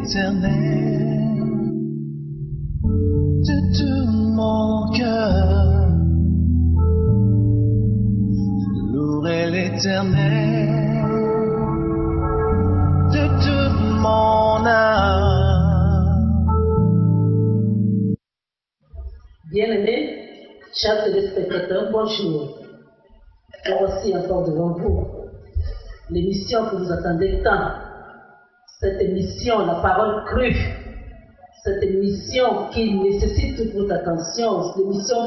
l'Éternel de tout mon cœur. Je louerai l'Éternel de toute mon âme. Bien-aimés, chers téléspectateurs, bonjour. Et voici encore devant vous l'émission que vous attendez tant. Cette émission, la parole crue, cette émission qui nécessite toute votre attention,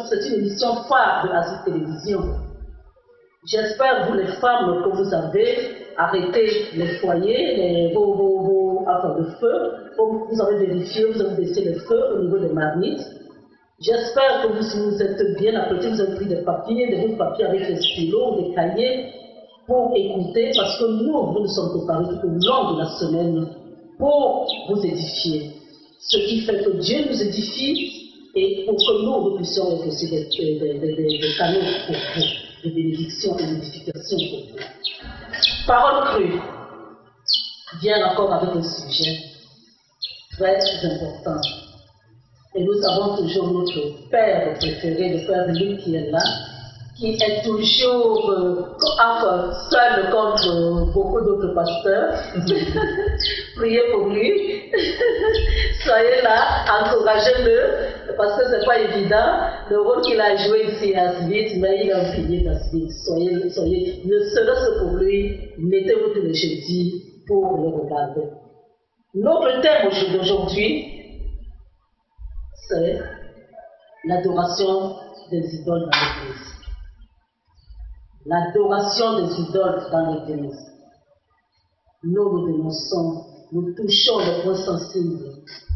c'est une émission phare de Asie Télévision. J'espère, vous les femmes, que vous avez arrêté les foyers, le feu, vous avez vérifié, vous avez baissé le feu au niveau des marmites. J'espère que vous êtes bien apprêtés, vous avez pris des papiers, des bouts de papier avec des stylos, des cahiers, pour écouter, parce que nous sommes préparés tout au long de la semaine pour vous édifier. Ce qui fait que Dieu nous édifie et pour que nous puissions être aussi des canaux pour vous, de bénédiction et d'édification pour vous. Parole crue vient encore avec un sujet très important. Et nous avons toujours notre père préféré, le père Luc qui est là, qui est toujours seul contre beaucoup d'autres pasteurs. Priez pour lui. Soyez là, encouragez-le, parce que ce n'est pas évident. Le rôle qu'il a joué ici à Asbit, mais il a fini d'Asbit. Soyez, ne serait-ce que pour lui, mettez-vous tous les jeudis pour le regarder. Notre thème d'aujourd'hui, c'est l'adoration des idoles dans l'Église. L'adoration des idoles dans l'Église. Nous dénonçons, nous touchons les points sensibles.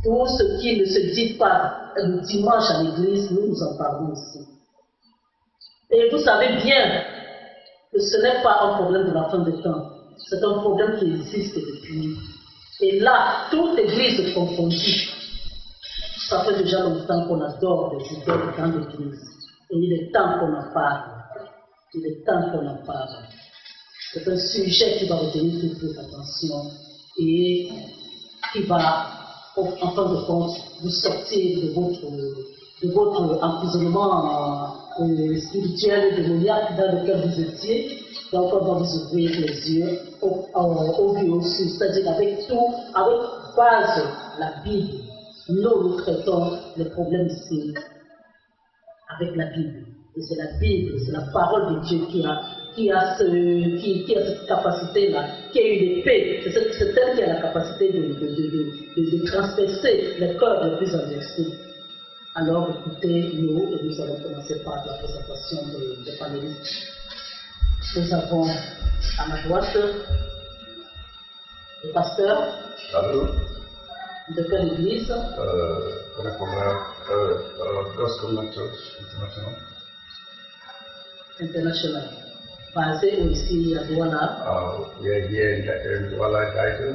Tout ce qui ne se dit pas le dimanche à l'Église, nous en parlons ici. Et vous savez bien que ce n'est pas un problème de la fin des temps. C'est un problème qui existe depuis. Et là, toute Église confondue. Ça fait déjà longtemps qu'on adore des idoles dans l'Église. Et il est temps qu'on en parle. Il est temps qu'on en parle. C'est un sujet qui va retenir toute votre attention et qui va, en fin de compte, vous sortir de votre emprisonnement spirituel et démoniaque dans lequel vous étiez. Donc, on va vous ouvrir les yeux au vu au sud, c'est-à-dire avec base la Bible. Nous traitons les problèmes ici avec la Bible. Et c'est la Bible, c'est la parole de Dieu qui a cette capacité-là, qui est une épée. C'est elle qui a la capacité de transpercer les cœurs les plus endurcis. Alors écoutez-nous et nous allons commencer par la présentation des panélistes. Nous avons à ma droite le pasteur. Allô? De quelle église? Gospel Church International. International. Basé aussi à Douala. We are here in Douala, Gaïdou,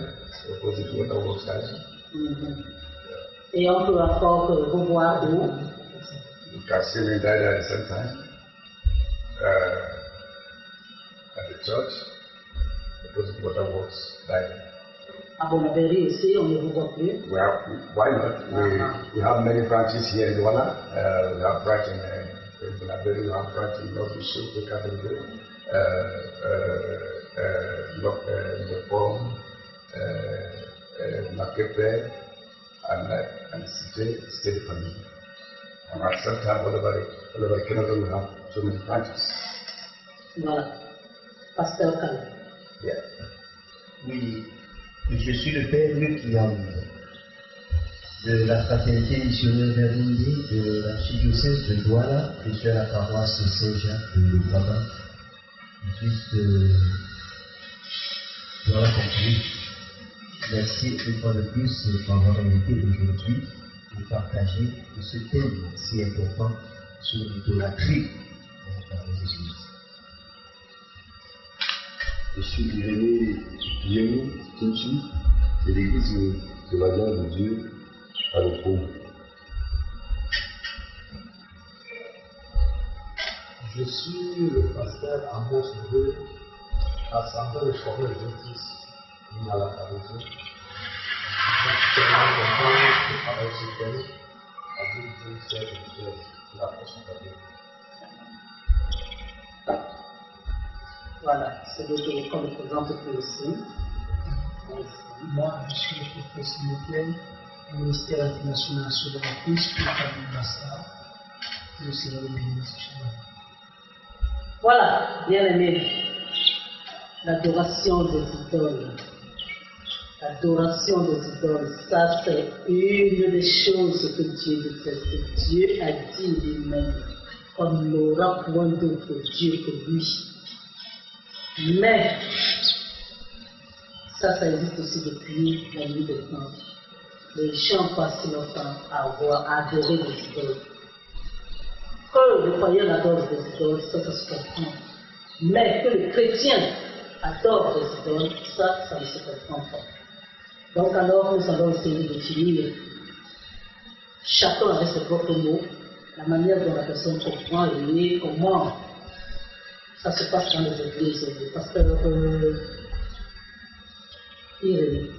opposite to Waterworks Gaïdou. Et on peut encore revoir où? You can see me there at the same time. At the church, opposite Waterworks Gaïdou. À Bonabéry aussi, on ne vous voit plus. Well, why not? We have many branches here in Douala. We have branch in Bonabéry, we have branch in North Bishop, the Cathedral, Lopom, Makepe, and State Family. And at some time, all over Canada, we have so many branches. Voilà. Pasteur Kala. Yeah. Oui. Je suis le père Luc Yang de la fraternité missionnaire Vernier de l'archidiocèse de Douala. Je suis à la paroisse Saint-Jacques de Baba. Juste voilà conclu. Merci une fois de plus pour avoir invité aujourd'hui de partager ce thème si important sur l'idolâtrie dans les églises. Je suis Irénée Kinchi, de l'église de l'Alliance de Dieu à l'Oppo. Je suis le pasteur Amos Breu, Assemblée de Chorale de Justice, à la Carousel. Voilà, c'est le téléphone le présente ici. Moi, je suis le professeur Mutuel, au ministère international sur la Christ, pour Fabien Bassa, le Seigneur de l'Église. Voilà, bien aimé, l'adoration des idoles. L'adoration des idoles, ça c'est une des choses que Dieu déteste. Dieu a dit lui-même qu'on n'aura point d'autre Dieu que lui. Mais ça existe aussi depuis la nuit des temps. Les gens passent leur temps à avoir adoré les idoles. Que les croyants adorent les idoles, ça se comprend. Mais que les chrétiens adorent les idoles, ça ne se comprend pas. Donc alors, nous allons essayer de définir, chacun avec ses propres mots, la manière dont la personne comprend et comment ça se passe dans les églises. Le pasteur Irénée.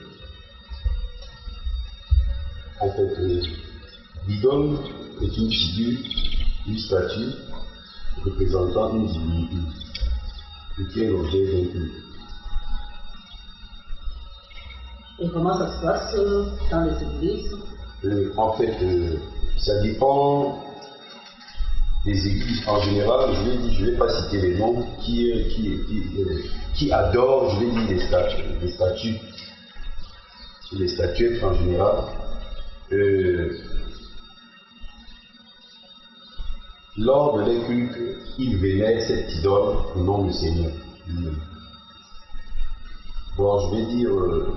En fait, l'idole est une figure, une statue représentant une divinité, qui est l'objet d'un culte. Et comment ça se passe dans les églises? En fait, ça dépend des églises. En général, je ne vais pas citer les noms, qui adorent, je vais dire, les statues. Les statuettes en général. Lors de les cultes, ils vénèrent cette idole au nom du Seigneur. Bon, je vais dire,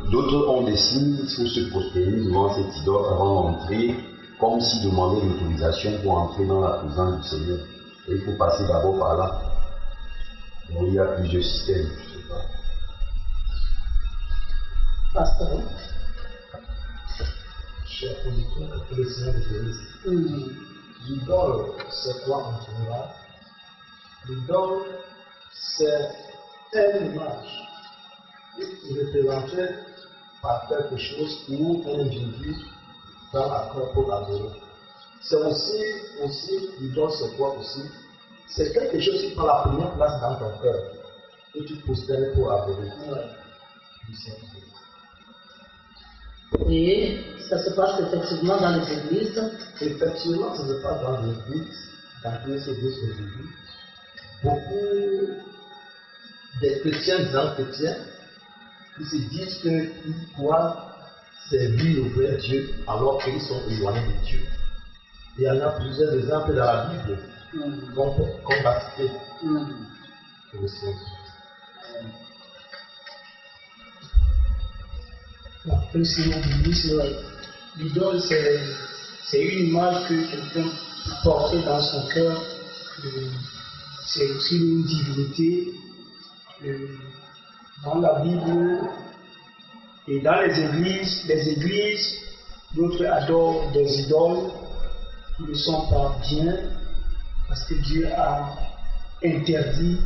d'autres ont des signes pour se prosterner devant cette idole avant d'entrer, comme s'ils demandaient l'autorisation pour entrer dans la présence du Seigneur. Et il faut passer d'abord par là. Bon, il y a plusieurs systèmes, je ne sais pas. Pasteur. Cher auditeur, que le Seigneur de Jésus. L'idole, c'est quoi en général? L'idole, c'est une image représentée par quelque chose ou un individu dans la croix pour adorer. C'est aussi l'idole, c'est quoi aussi? C'est quelque chose qui prend la première place dans ton cœur et tu prosternes pour adorer. Et ça se passe effectivement dans les églises. Effectivement, ça se passe dans les églises, dans les églises aujourd'hui. Beaucoup des chrétiens, grands chrétiens, qui se disent qu'ils croient servir au vrai Dieu alors qu'ils sont éloignés de Dieu. Il y en a plusieurs exemples dans la Bible qu'on va citer. Après, Seigneur de l'Église, l'idole, c'est une image que quelqu'un porte dans son cœur. C'est aussi une divinité. Dans la Bible et dans les églises, d'autres adorent des idoles qui ne sont pas bien parce que Dieu a interdit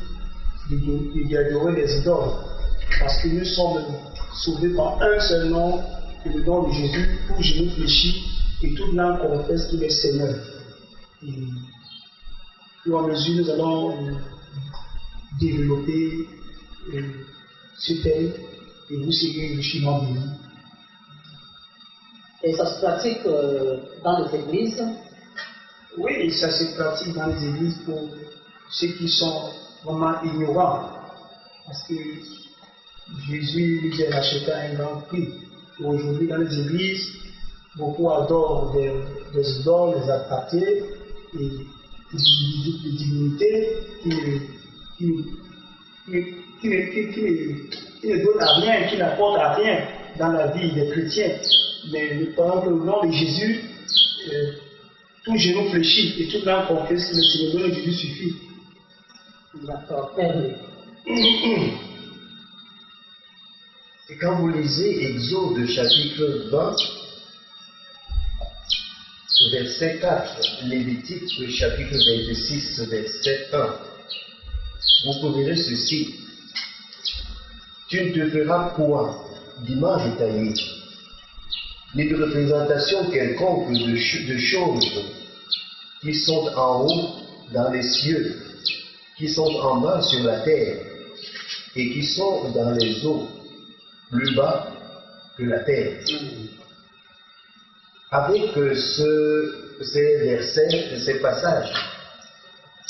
d'adorer des idoles. Parce que nous sommes sauvés par un seul nom, que le nom de Jésus, tout genou fléchit et toute langue confesse qu'il est Seigneur. Et au fur et à mesure, nous allons développer ce thème et vous serez richement bénis. Et ça se pratique dans les églises? Oui, ça se pratique dans les églises pour ceux qui sont vraiment ignorants. Parce que Jésus lui a acheté un grand prix. Aujourd'hui, dans les églises, beaucoup adorent des idoles, des attaqués et des divinités qui ne donnent à rien, qui n'apportent à rien dans la vie des chrétiens. Mais par exemple, au nom de Jésus, tout genou fléchit et toute langue confesse que le Seigneur de Jésus suffit. D'accord. Et quand vous lisez Exode chapitre 20, verset 4, Lévitique chapitre 26, verset 1, vous trouverez ceci. Tu ne te feras point d'image taillée, ni de représentation quelconque de choses qui sont en haut dans les cieux, qui sont en bas sur la terre, et qui sont dans les eaux, plus bas que la terre. Avec ces versets, ces passages,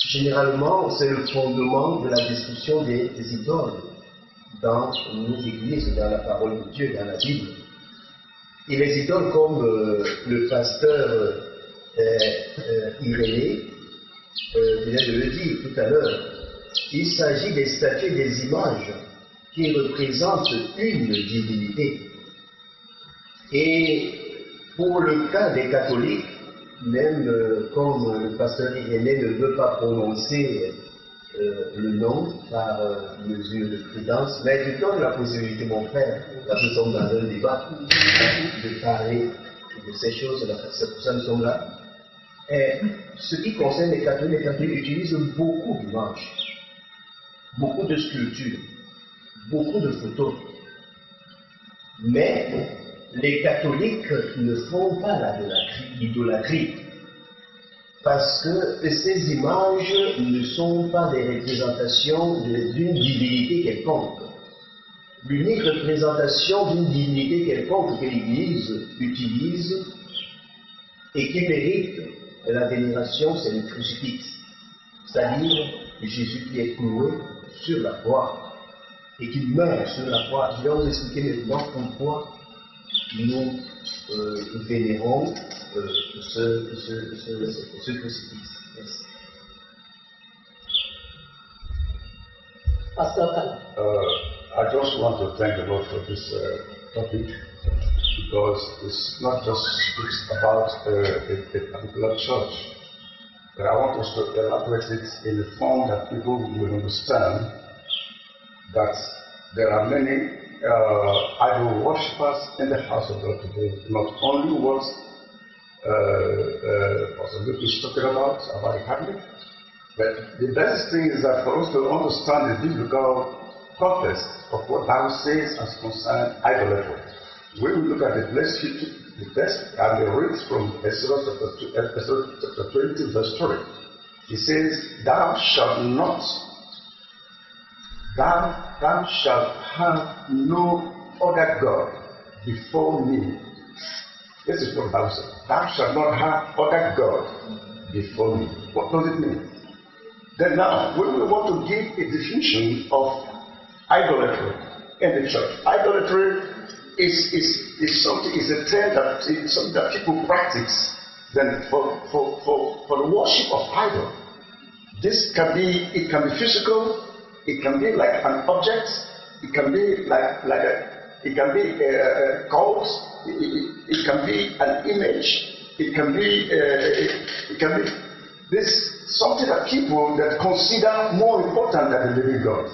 généralement, c'est le fondement de la destruction des idoles dans nos églises, dans la parole de Dieu, dans la Bible. Et les idoles, comme le pasteur Irénée vient de le dire tout à l'heure, il s'agit des statues, des images qui représentent une divinité. Et pour le cas des catholiques, même comme le pasteur Irénée ne veut pas prononcer le nom par mesure de prudence, mais je donne la possibilité, mon frère, parce que nous sommes dans un débat, de parler de ces choses-là, c'est pour ça que nous sommes là. Et ce qui concerne les catholiques utilisent beaucoup d'images, beaucoup de sculptures, beaucoup de photos. Mais les catholiques ne font pas l'idolâtrie, parce que ces images ne sont pas des représentations d'une divinité quelconque. L'unique représentation d'une divinité quelconque que l'Église utilise et qui mérite la vénération, c'est le crucifix, c'est-à-dire Jésus qui est cloué sur la croix et qui meurt sur la croix. Je vais vous expliquer maintenant pourquoi nous vénérons ce crucifix. Merci. Pastor I just want to thank the Lord for this topic, because it's not just about a particular church, but I want us to elaborate it in a form that people will understand that there are many idol worshippers in the house of God today. Not only what Pastor Luke is talking about the Catholic, but the best thing is that for us to understand the biblical context of what Bible says as concerned idolatry. When we look at the text and the reads from Exodus chapter 20, verse 3, it says, Thou shalt have no other God before me. This is what the Bible says. Thou shalt not have other God before me. What does it mean? Then now, when we want to give a definition of idolatry in the church, idolatry is something, is a term that is something that people practice. Then for the worship of idol, it can be physical, it can be like an object, it can be it can be a cult, it can be an image, it can be this something that people that consider more important than the living God.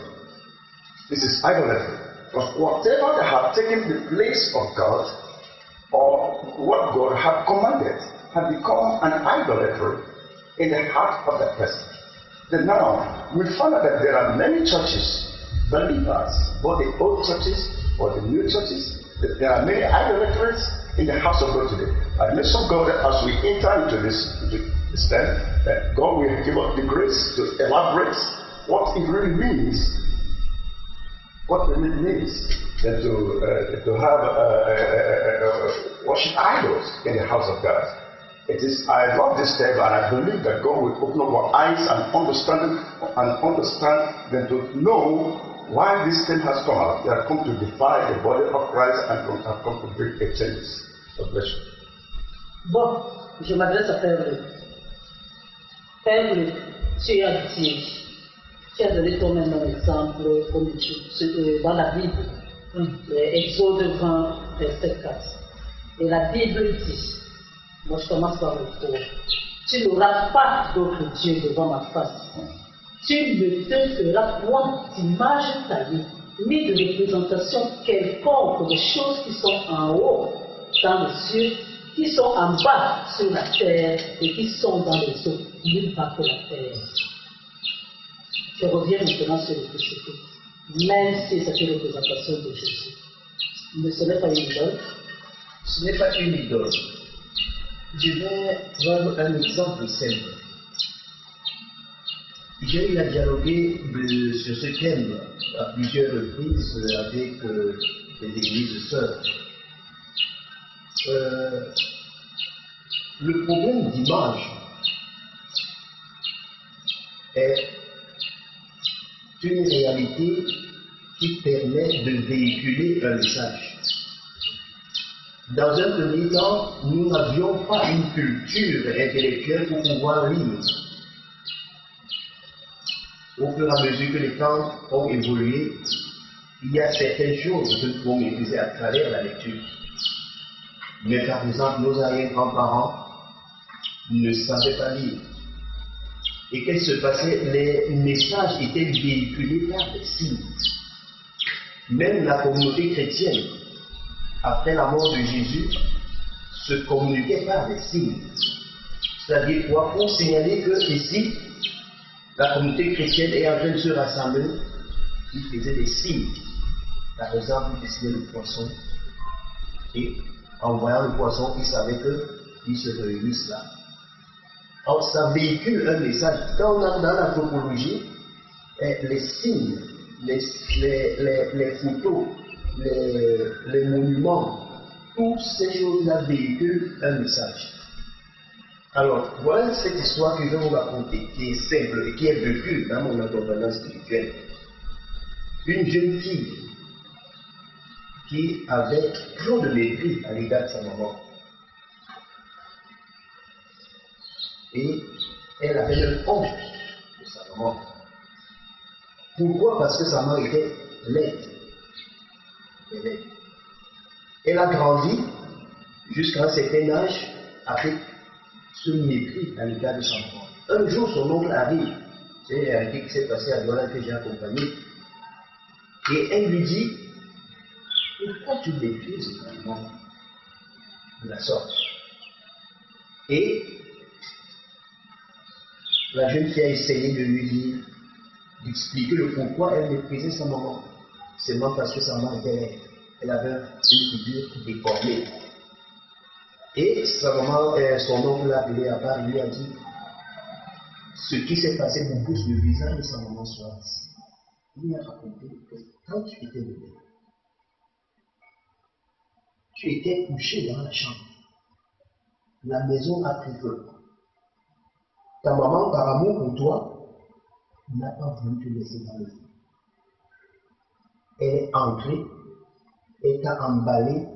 This is idolatry. But whatever they have taken the place of God, or what God have commanded, have become an idolatry in the heart of that person. Then now, we find out that there are many churches, believers, both the old churches or the new churches, that there are many idolatries in the house of God today. And let's hope God, as we enter into this stand, that God will give us the grace to elaborate what it really means. What it really means that to have worship idols in the house of God. I love this table, and I believe that God will open up our eyes and understand them to know why this thing has come out. They have come to defy the body of Christ and have come to bring a change. God bless you. Bon, je m'adresse à Père Luc. Père Luc, tu as dit, tu as donné toi-même un exemple dans la Bible, Exode 20, verset 4. Et la Bible dit, moi je commence par le cours, tu n'auras pas d'autre Dieu devant ma face. Tu ne te feras point d'image taillée, ni de représentation quelconque des choses qui sont en haut dans les cieux, qui sont en bas sur la terre et qui sont dans les eaux, nulle part que la terre. Je reviens maintenant sur le crucifix. Même si c'est une représentation de Jésus, ce n'est pas une idole, ce n'est pas une idole. Je vais prendre un exemple simple. J'ai eu à dialoguer sur ce thème à plusieurs reprises avec les églises sœurs. Le problème d'image est une réalité qui permet de véhiculer un message. Dans un premier temps, nous n'avions pas une culture intellectuelle pour pouvoir lire. Au fur et à mesure que les temps ont évolué, il y a certaines choses que nous pouvons maîtriser à travers la lecture. Mais par exemple, nos arrière-grands-parents ne savaient pas lire. Et qu'est-ce qui se passait? Les messages étaient véhiculés par des signes. Même la communauté chrétienne, après la mort de Jésus, se communiquait par des signes. C'est-à-dire pour signaler que ici, la communauté chrétienne est en train de se rassembler, il faisait des signes. Par exemple, il dessinait le poisson, et en voyant le poisson, il savait qu'ils se réunissent là. Alors, ça véhicule un message. Quand on a dans l'anthropologie, les signes, les photos, les monuments, toutes ces choses-là véhiculent un message. Alors, voilà cette histoire que je vais vous raconter, qui est simple et qui est vécue dans mon accompagnement spirituel. Une jeune fille qui avait trop de mépris à l'égard de sa maman. Et elle avait le honte de sa maman. Pourquoi? Parce que sa maman était laide. Elle a grandi jusqu'à un certain âge avec ce mépris à l'égard de sa maman. Un jour, son oncle arrive. C'est une réalité qui s'est passée à Douala que j'ai accompagné. Et elle lui dit: pourquoi tu méprises ta maman de la sorte? Et la jeune fille a essayé de lui dire, d'expliquer le pourquoi elle méprisait sa maman. Seulement parce que sa maman était laide. Elle avait une figure déformée. Et sa maman, son oncle l'a appelé à part, il lui a dit ce qui s'est passé pour pousse le visage de sa maman soit assis. Il lui a raconté que quand tu étais bébé, tu étais couché dans la chambre. La maison a pris feu. Ta maman, par amour pour toi, n'a pas voulu te laisser dans le feu. Elle est entrée, elle t'a emballé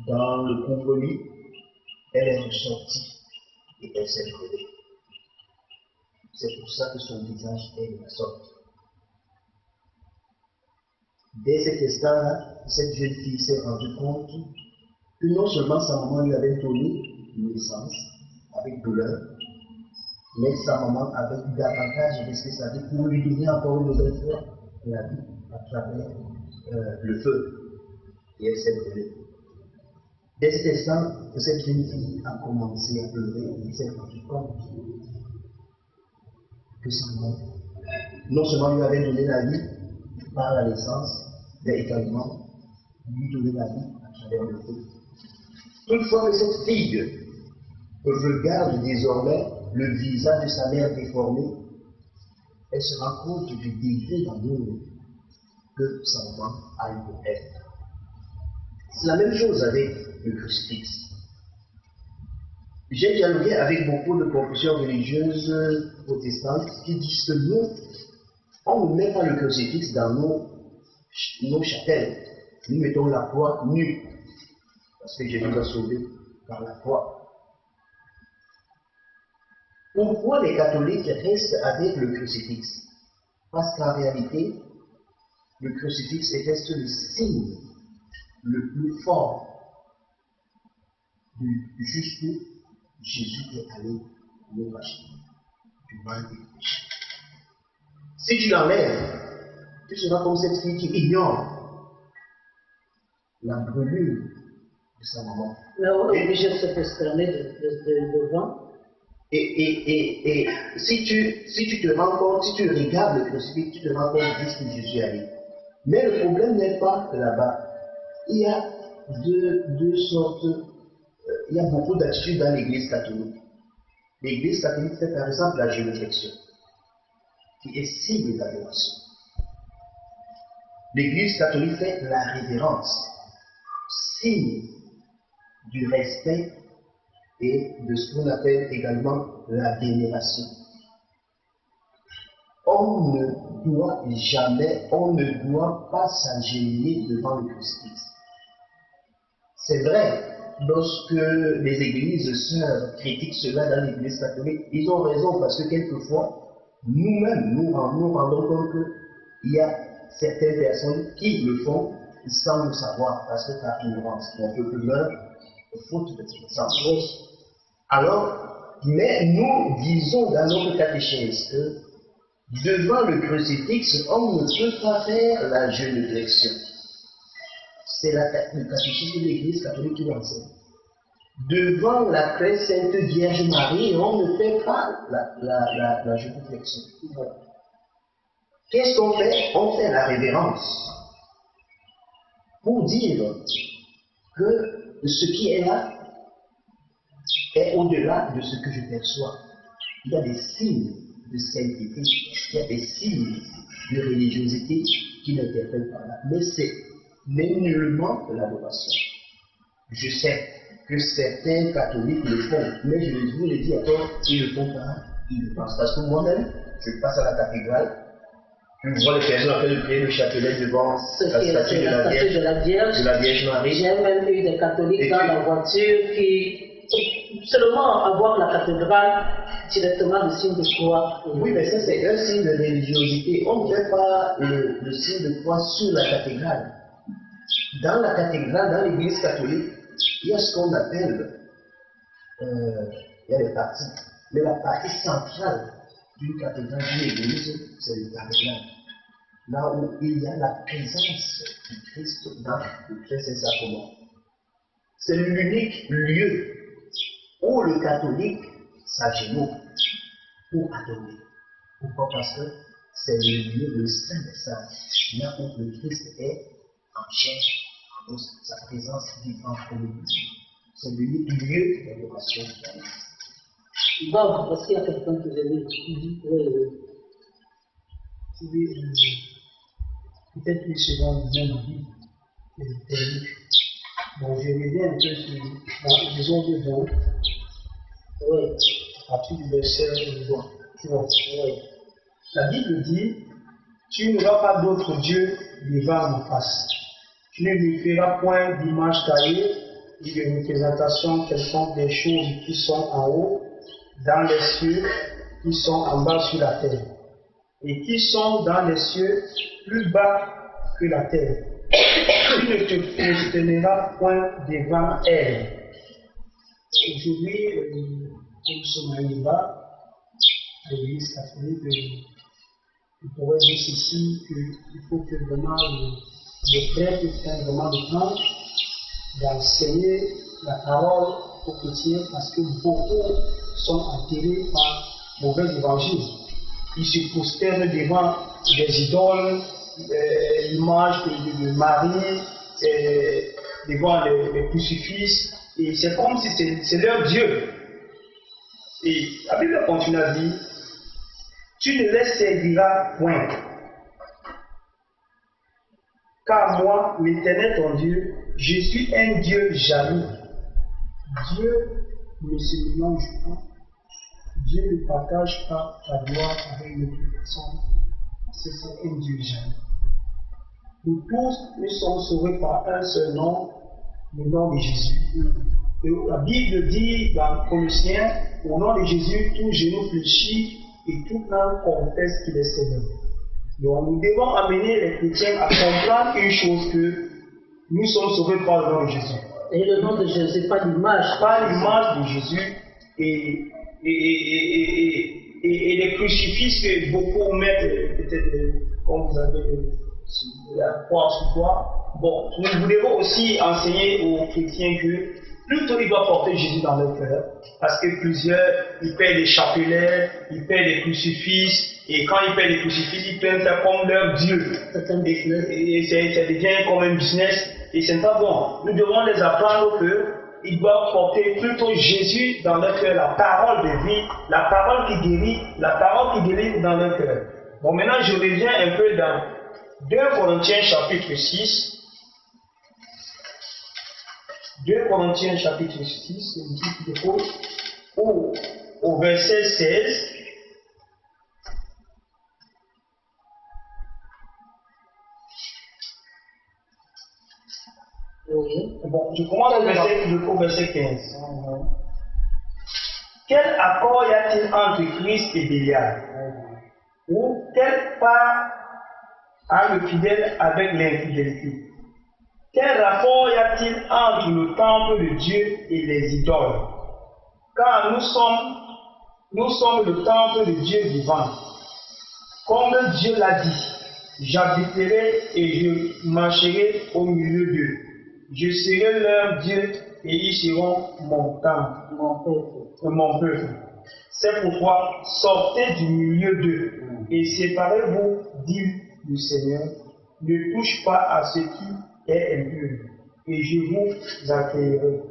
dans le couvre-lit, elle est ressortie et elle s'est brûlée. C'est pour ça que son visage est de la sorte. Dès cet instant-là, cette jeune fille s'est rendue compte que non seulement sa maman lui avait donné une naissance avec douleur, mais sa maman avait davantage risqué sa vie pour lui donner encore une nouvelle fois la vie à travers le feu. Et elle s'est brûlée. Dès cet instant, cette jeune fille a commencé à pleurer et s'est rendue compte que sa maman non seulement lui avait donné la vie par la naissance, mais également lui donner la vie à travers le feu. Toutefois que cette fille regarde désormais le visage de sa mère déformé, elle se rend compte du degré d'amour que sa maman a eu pour elle. C'est la même chose avec le crucifix. J'ai dialogué avec beaucoup de confessions religieuses protestantes qui disent que nous, on ne met pas le crucifix dans nos chapelles. Nous mettons la croix nue. Parce que Jésus nous a sauvés par la croix. Pourquoi les catholiques restent avec le crucifix? Parce qu'en réalité, le crucifix reste le signe le plus fort jusqu'où Jésus est allé nous racheter du mal et du péché. Si tu l'enlèves, tu seras comme cette fille qui ignore la brûlure de sa maman. Mais on est obligé de se prosterner devant. Et si tu te rends compte, si tu regardes le crucifix, tu te rends compte jusqu'où Jésus est allé. Mais le problème n'est pas là-bas. Il y a deux sortes. Il y a beaucoup d'attitudes dans l'Église catholique. L'Église catholique fait par exemple la génuflexion, qui est signe d'adoration. L'Église catholique fait la révérence, signe du respect et de ce qu'on appelle également la vénération. On ne doit pas s'agenouiller devant le Christ. C'est vrai, lorsque les églises sœurs critiquent cela dans l'Église catholique, ils ont raison parce que quelquefois, nous-mêmes, nous rendons compte qu'il y a certaines personnes qui le font sans le savoir, parce que par ignorance, on peut plus meurtre, faute de connaissance. Alors, mais nous disons dans notre catéchèse que devant le crucifix, on ne peut pas faire la génuflexion. C'est le catéchisme de l'Église catholique qui l'enseigne. Devant la très sainte Vierge Marie, on ne fait pas la génuflexion. Qu'est-ce qu'on fait? On fait la révérence. Pour dire que ce qui est là est au-delà de ce que je perçois. Il y a des signes de sainteté, il y a des signes de religiosité qui n'interpellent pas là. Mais c'est nullement de l'adoration. Je sais que certains catholiques le font, mais je vous le dis encore, ils ne le font pas, ils le pensent. Parce que moi-même, je passe à la cathédrale, je vois les personnes en train de prier le chapelet devant la statue de la Vierge Marie. J'ai même eu des catholiques dans la voiture qui, seulement avoir la cathédrale, directement le signe de croix. Oui, mais ça c'est un signe de religiosité. On ne fait pas le signe de croix sur la cathédrale. Dans la cathédrale, dans l'église catholique, il y a ce qu'on appelle, il y a les parties, mais la partie centrale d'une cathédrale, d'une église, c'est le cathédrale. Là où il y a la présence du Christ dans le très saint sacrement. C'est l'unique lieu où le catholique s'agenouille pour adorer. Pourquoi? Parce que c'est le lieu, le saint message, là où le Christ est en chair, en os, sa présence vivante pour nous. C'est l'unique lieu d'adoration. Bon, parce qu'il y a quelqu'un qui dit, oui. Peut-être que selon bien la Bible, bon, je reviens un peu sur disons le 20, oui, à partir du verset 20. Oui. La Bible dit, tu n'auras pas d'autre Dieu devant ma face. Tu ne lui feras point d'image taillée et de représentation quelconque des choses qui sont en haut, dans les cieux, qui sont en bas sur la terre, et qui sont dans les cieux plus bas que la terre. Tu ne te prosterneras point devant elle. Aujourd'hui, nous sommes à Iba, à l'église catholique, je pourrais dire ceci qu'il faut que vraiment les prêtres prennent vraiment le temps d'enseigner la parole aux chrétiens parce que beaucoup sont attirés par mauvais évangile. Ils se prosternent devant des idoles, l'image de Marie, devant les crucifixes, et c'est comme si c'est leur Dieu. Et la Bible continue à dire, tu ne les serviras point. Car moi, l'Éternel ton Dieu, je suis un Dieu jaloux. Dieu ne se mélange pas. Dieu ne partage pas la gloire avec une autre personne. C'est un Dieu jaloux. Nous tous, nous sommes sauvés par un seul nom, le nom de Jésus. Et la Bible dit dans Colossiens, au nom de Jésus, tout genou fléchit et toute langue confesse qu'il est Seigneur. Donc nous devons amener les chrétiens à comprendre une chose, que nous sommes sauvés par le nom de Jésus. Et le nom de Jésus, pas l'image. Pas l'image de Jésus et les crucifixes que beaucoup mettent, peut-être comme vous avez la croix sur toi. Bon, nous devons aussi enseigner aux chrétiens que plutôt ils doivent porter Jésus dans leur cœur, parce que plusieurs, ils paient les chapelets, ils paient les crucifixes, et quand ils paient les crucifixes, ils peuvent faire comme leur Dieu. Et ça devient comme un business. Et c'est pas bon. Nous devons les apprendre qu'ils doivent porter plutôt Jésus dans leur cœur, la parole de vie, la parole qui guérit dans leur cœur. Bon, maintenant je reviens un peu dans 2 Corinthiens chapitre 6. 2 Corinthiens chapitre 6, au verset 16. Oui. Bon, je commence au verset 15. Quel accord y a-t-il entre Christ et Bélial? Ou quelle part a le fidèle avec l'infidélité? Quel rapport y a-t-il entre le temple de Dieu et les idoles? Car nous sommes le temple de Dieu vivant. Comme Dieu l'a dit, j'habiterai et je marcherai au milieu d'eux. Je serai leur Dieu et ils seront mon temple, mon peuple. C'est pourquoi sortez du milieu d'eux et séparez-vous, dit le Seigneur. Ne touche pas à ce qui est impur et je vous accueillerai.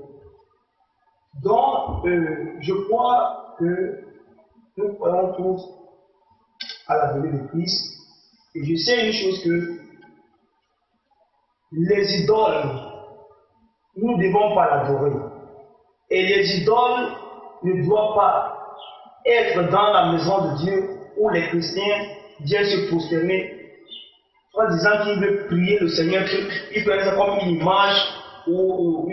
Donc, je crois que nous croyons tous à la venue de Christ. Et je sais une chose que les idoles, nous ne devons pas l'adorer. Et les idoles ne doivent pas être dans la maison de Dieu où les chrétiens viennent se prosterner en disant qu'ils veulent prier le Seigneur, qu'ils prennent ça comme une image ou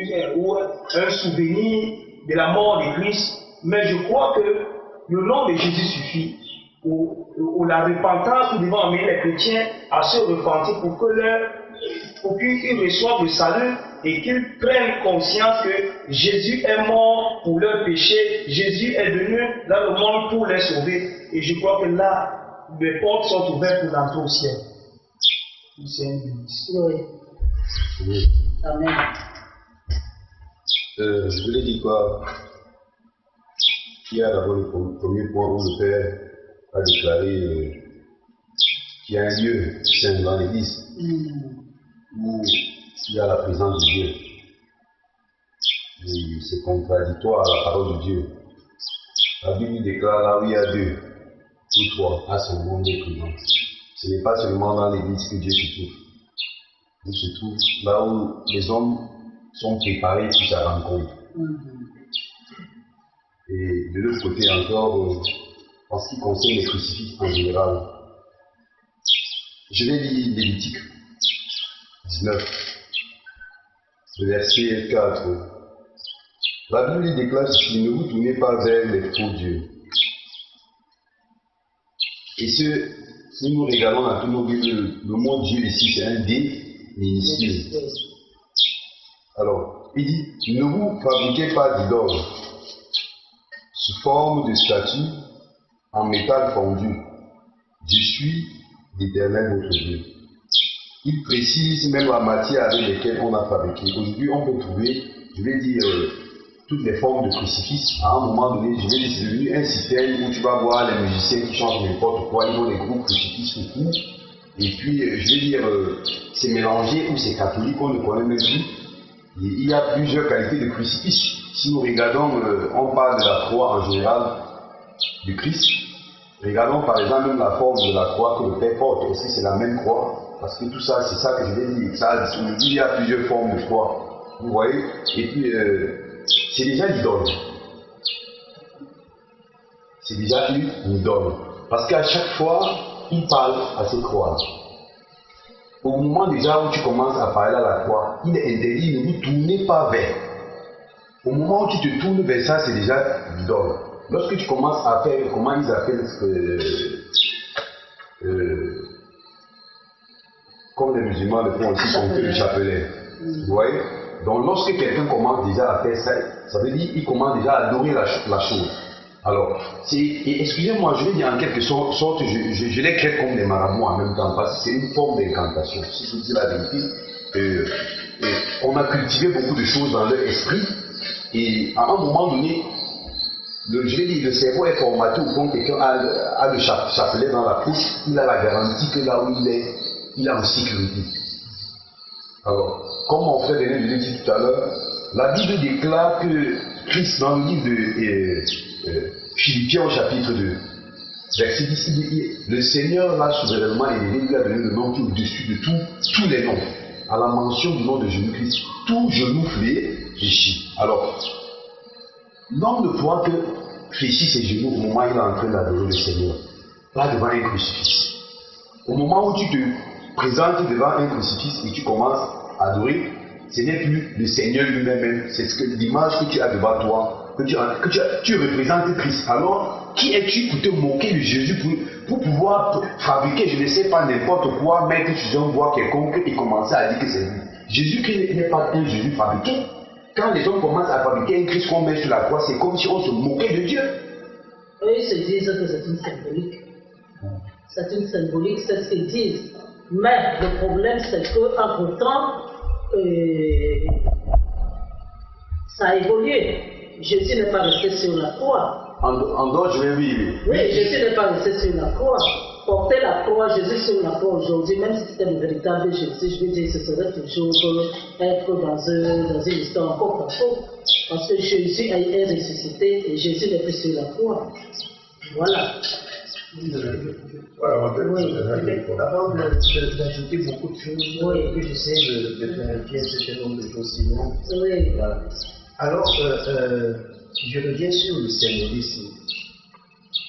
un souvenir de la mort de Christ. Mais je crois que le nom de Jésus suffit. Ou la repentance, nous devons amener les chrétiens à se repentir pour qu'ils reçoivent le salut et qu'ils prennent conscience que Jésus est mort pour leurs péchés, Jésus est venu dans le monde pour les sauver. Et je crois que là, les portes sont ouvertes pour l'entrée au ciel. Oui. Amen. Je voulais dire quoi? Il y a d'abord le premier point où le Père a déclaré qu'il y a un lieu saint dans l'Église où il y a la présence de Dieu. Et c'est contradictoire à la parole de Dieu. La Bible déclare là où il y a 2 ou 3 à son nom de présence. Ce n'est pas seulement dans l'Église que Dieu se trouve. Il se trouve là où les hommes sont préparés pour sa rencontre. Et de l'autre côté encore, en ce qui concerne les crucifix en général, je vais lire Lévitique 19, le verset 4. La Bible déclare ceci: ne vous tournez pas vers les faux dieux. Et si nous regardons dans tous nos Bibles, le mot Dieu ici, c'est un D minuscule. Alors, il dit: ne vous fabriquez pas d'idoles sous forme de statues en métal fondu. Je suis l'Éternel votre Dieu. Il précise même la matière avec laquelle on a fabriqué. Aujourd'hui, on peut trouver, je vais dire, toutes les formes de crucifix. À un moment donné, je vais dire, c'est devenu un système où tu vas voir les musiciens qui chantent n'importe quoi, ils ont des gros crucifix au cou. Et puis, je vais dire, c'est mélangé ou c'est catholique, on ne connaît même plus. Et il y a plusieurs qualités de crucifix. Si nous regardons, on parle de la croix en général du Christ. Regardons par exemple même la forme de la croix que le Père porte. Est-ce que c'est la même croix? Parce que tout ça, c'est ça que je vais dire. Ça, on dit il y a plusieurs formes de croix. Vous voyez? Et puis, c'est déjà l'idole. C'est déjà une idole. Parce qu'à chaque fois, il parle à cette croix. Au moment déjà où tu commences à parler à la croix, il est interdit, ne vous tournez pas vers. Au moment où tu te tournes vers ça, c'est déjà l'idole. Lorsque tu commences à faire, comment ils appellent comme les musulmans le font aussi, qu'on fait le chapelet. Vous voyez? Donc lorsque quelqu'un commence déjà à faire ça, ça veut dire qu'il commence déjà à adorer la chose. Alors, excusez-moi, je vais dire en quelque sorte, je les crée comme des marabouts en même temps, parce que c'est une forme d'incantation. Si je vous dis la vérité, on a cultivé beaucoup de choses dans leur esprit, et à un moment donné, je vais dire, le cerveau est formaté au point que quelqu'un a le chapelet dans la poche, il a la garantie que là où il est en sécurité. Alors, comme mon frère venait de le dire tout à l'heure, la Bible déclare que Christ, dans le livre de Philippiens au chapitre 2, verset 10, il dit, le Seigneur l'a souverainement élevé, il lui a donné le nom qui est au-dessus de tous les noms. À la mention du nom de Jésus-Christ, tout genou fléchit. Alors, l'homme ne pourra que fléchir ses genoux au moment où il est en train d'adorer le Seigneur, pas devant un crucifix. Au moment où tu te présentes devant un crucifix et tu commences à adorer, ce n'est plus le Seigneur lui-même, c'est l'image que tu as devant toi, tu représentes Christ. Alors, qui es-tu pour te moquer de Jésus, pour pouvoir fabriquer, je ne sais pas, n'importe quoi, mettre sur un bois quelconque et commencer à dire que c'est lui? Jésus-Christ n'est pas un Jésus fabriqué. Quand les hommes commencent à fabriquer un Christ qu'on met sur la croix, c'est comme si on se moquait de Dieu. Eux, ils se disent que c'est une symbolique. C'est une symbolique, c'est ce qu'ils disent. Mais le problème, c'est qu'entre-temps, ça a évolué. Jésus n'est pas resté sur la croix. En d'autres, je vais vivre. Oui, Jésus n'est pas resté sur la croix. Porter la croix, Jésus sur la croix aujourd'hui, même si c'était le véritable Jésus, je veux dire, ce serait toujours être dans une histoire encore pas faux. Parce que Jésus est ressuscité et Jésus n'est plus sur la croix. Voilà. Voilà, avant d'ajouter beaucoup de choses, que j'essaie de clarifier un certain nombre de choses, sinon. Oui. Voilà. Alors, je reviens sur le symbolisme.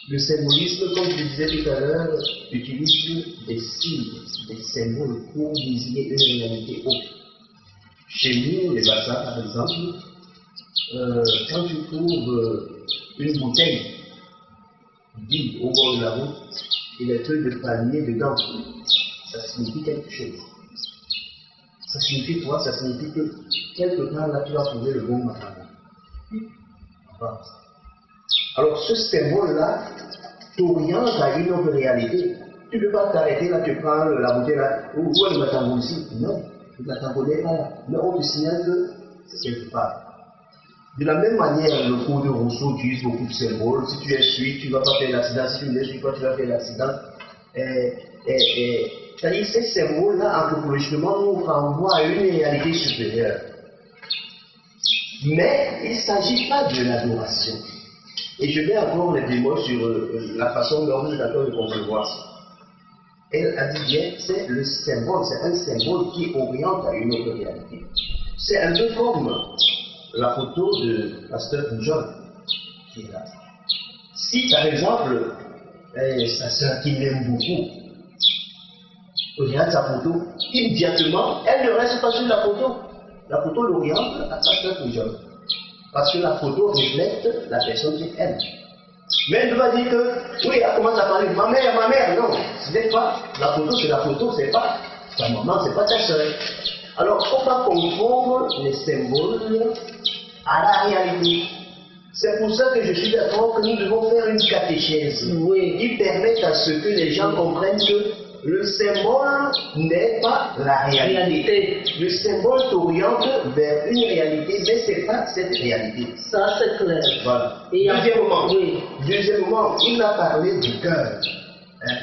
Le symbolisme, comme je disais tout à l'heure, utilise des signes, des symboles pour désigner une réalité autre. Chez nous, les bassins, par exemple, quand tu trouves une bouteille vide au bord de la route et les trucs de palmier dedans, ça signifie quelque chose. Ça signifie quoi? Ça signifie que quelque part là, tu vas trouver le bon matériel. Alors ce symbole-là t'oriente à une autre réalité. Tu ne peux pas t'arrêter là, tu prends la bouteille là, où est le matango ici? Non, tu ne la connais pas là. Mais on te signale que c'est quelque part. De la même manière, le cours de Rousseau utilise beaucoup de symboles. Si tu es suivi, tu ne vas pas faire l'accident. Si tu ne suis pas, tu vas faire l'accident. C'est-à-dire ces symboles-là, anthropologiquement, nous renvoient à une réalité supérieure. Mais il ne s'agit pas de l'adoration. Et je mets encore les démos sur la façon dont nous avons de concevoir ça. Elle a dit bien, c'est le symbole, c'est un symbole qui oriente à une autre réalité. C'est un peu comme la photo de Pasteur John qui est là. Si par exemple, sa sœur qui l'aime beaucoup, regarde sa photo, immédiatement, elle ne reste pas sur la photo. La photo l'oriente à Pasteur John. Parce que la photo reflète la personne qui aime. Mais elle ne va dire que, oui, elle commence à parler de ma mère, non. Ce n'est pas, la photo, c'est pas ta maman, c'est pas ta soeur. Alors, il ne faut pas confondre les symboles à la réalité. C'est pour ça que je suis d'accord que nous devons faire une catéchèse qui permette à ce que les gens comprennent que le symbole n'est pas la réalité. Le symbole t'oriente vers une réalité, mais ce n'est pas cette réalité. Ça, c'est clair. Voilà. Et Deuxièmement, il a parlé du cœur. Hein?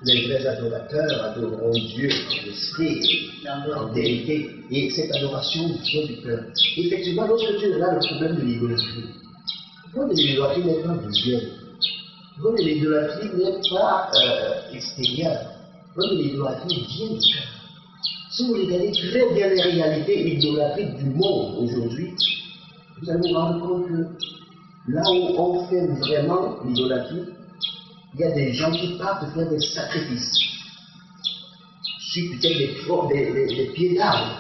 Les vrais adorateurs adoreront Dieu en esprit, en vérité. Et cette adoration vient du cœur. Effectivement, lorsque tu regardes le problème de l'idolâtrie, le problème de l'idolâtrie n'est pas visuel. Le problème de l'idolâtrie n'est pas extérieur. Le problème de l'idolâtrie vient du cœur. Si vous regardez très bien les réalités idolâtriques du monde aujourd'hui, vous allez vous rendre compte que là où on fait vraiment l'idolâtrie, il y a des gens qui partent faire des sacrifices sur peut-être des pieds d'arbres,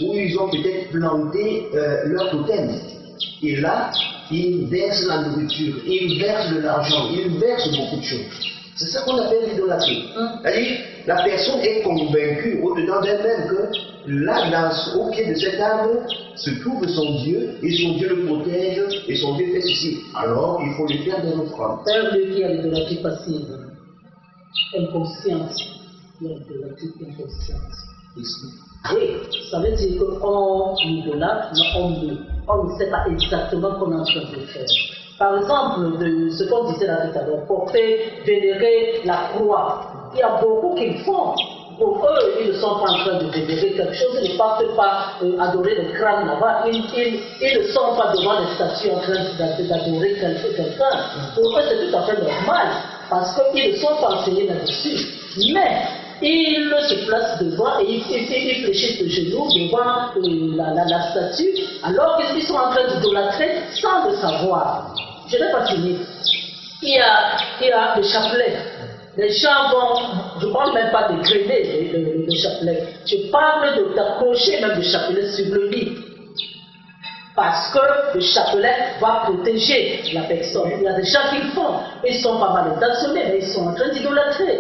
où ils ont peut-être planté leur totem. Et là, ils versent la nourriture, ils versent de l'argent, ils versent beaucoup de choses. C'est ça qu'on appelle l'idolâtrie. C'est-à-dire, la personne est convaincue au-dedans d'elle-même que là, au pied de cet arbre, se trouve son Dieu, et son Dieu le protège, et son Dieu fait ceci. Alors, il faut lui faire des offrandes. Un lieu qui a l'idolâtrie passive, inconscience. Il y a l'idolâtrie inconscience. Oui, ça veut dire qu'on idolâtre, mais on ne sait pas exactement qu'on est en train de faire. Par exemple, de ce qu'on disait là tout à l'heure, porter, vénérer la croix. Il y a beaucoup qui le font. Pour eux, ils ne sont pas en train de vénérer quelque chose, ils ne partent pas adorer le crâne là-bas, ils ne sont pas devant les statues en train d'adorer quelqu'un. Pour eux, c'est tout à fait normal, parce qu'ils ne sont pas enseignés là-dessus. Mais ils se placent devant et ils fléchissent le genou devant la statue, alors qu'ils sont en train d'idolâtrer sans le savoir. Je n'ai pas fini. Il y a le chapelet. Les gens vont, je ne parle même pas de grainer le chapelet, je parle d'accrocher même le chapelet sur le lit. Parce que le chapelet va protéger la personne. Il y a des gens qui le font, ils sont pas mal intentionnés, mais ils sont en train d'idolâtrer.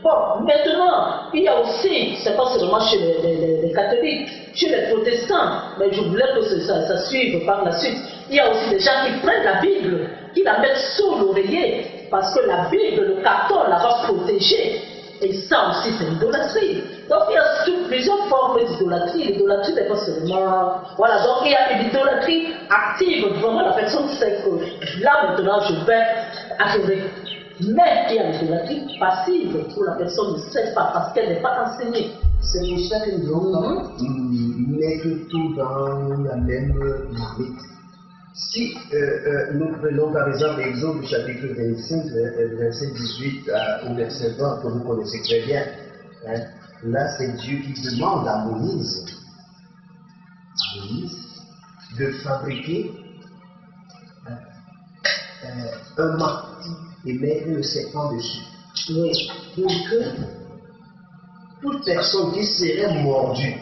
Bon, maintenant, il y a aussi, c'est pas seulement chez les catholiques, chez les protestants, mais je voulais que ça suive par la suite. Il y a aussi des gens qui prennent la Bible, qui la mettent sous l'oreiller, parce que la Bible, le carton, la va protéger. Et ça aussi, c'est l'idolâtrie. Donc, il y a plusieurs formes d'idolâtrie. L'idolâtrie n'est pas seulement... Voilà, donc il y a une idolâtrie active. Vraiment, la personne sait que là, maintenant, je vais adorer. Mais il y a l'idolâtrie passive où la personne ne sait pas parce qu'elle n'est pas enseignée. C'est pour ça que nous allons mettre tout dans la même limite. Si nous prenons par exemple l'exemple du chapitre 25, verset 18 au verset 20, que vous connaissez très bien, hein, là c'est Dieu qui demande à Moïse de fabriquer un mât et mettre le serpent dessus. Oui, pour que toute personne qui serait mordue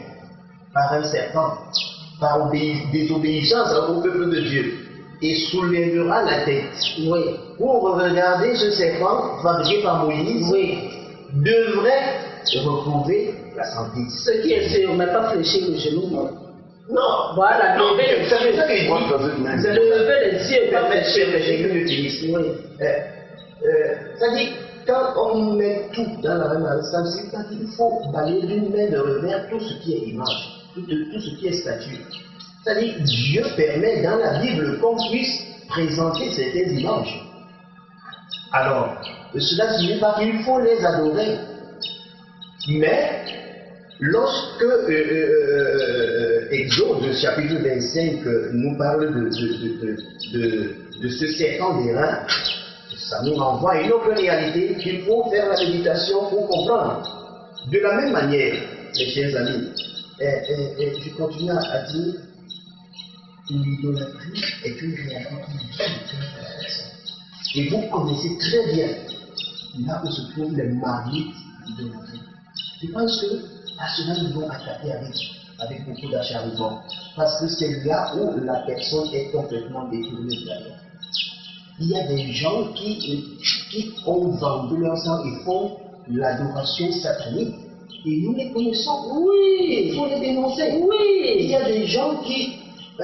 par un serpent, par désobéissance au peuple de Dieu, et soulèvera la tête, oui, pour regarder ce serpent fabriqué par Moïse, oui, devrait retrouver la santé. Ce qui est sûr, mais pas fléchir le genou. Non, voilà, lever les yeux. Lever les yeux, pas fléchir le genou. Oui. C'est-à-dire, quand on met tout dans la même instance, c'est qu'il faut balayer d'une main de revers tout ce qui est image. Tout ce qui est statue. C'est-à-dire Dieu permet dans la Bible qu'on puisse présenter certaines images. Alors, cela signifie pas qu'il faut les adorer. Mais, lorsque Exode chapitre 25 nous parle de ce serpent d'airain, ça nous renvoie à une autre réalité qu'il faut faire la méditation pour comprendre. De la même manière, mes chers amis, je continue à dire l'idolâtrie est une réalité qui vit. Et vous connaissez très bien là où se trouvent les mariés d'idolâtrie. Je pense que à cela nous devons attaquer avec beaucoup d'acharnement. Parce que c'est là où la personne est complètement détournée de la vie. Il y a des gens qui ont vendu leur sang et font l'adoration satanique. Et nous les connaissons, oui, il faut les dénoncer, oui. Il y a des gens qui, on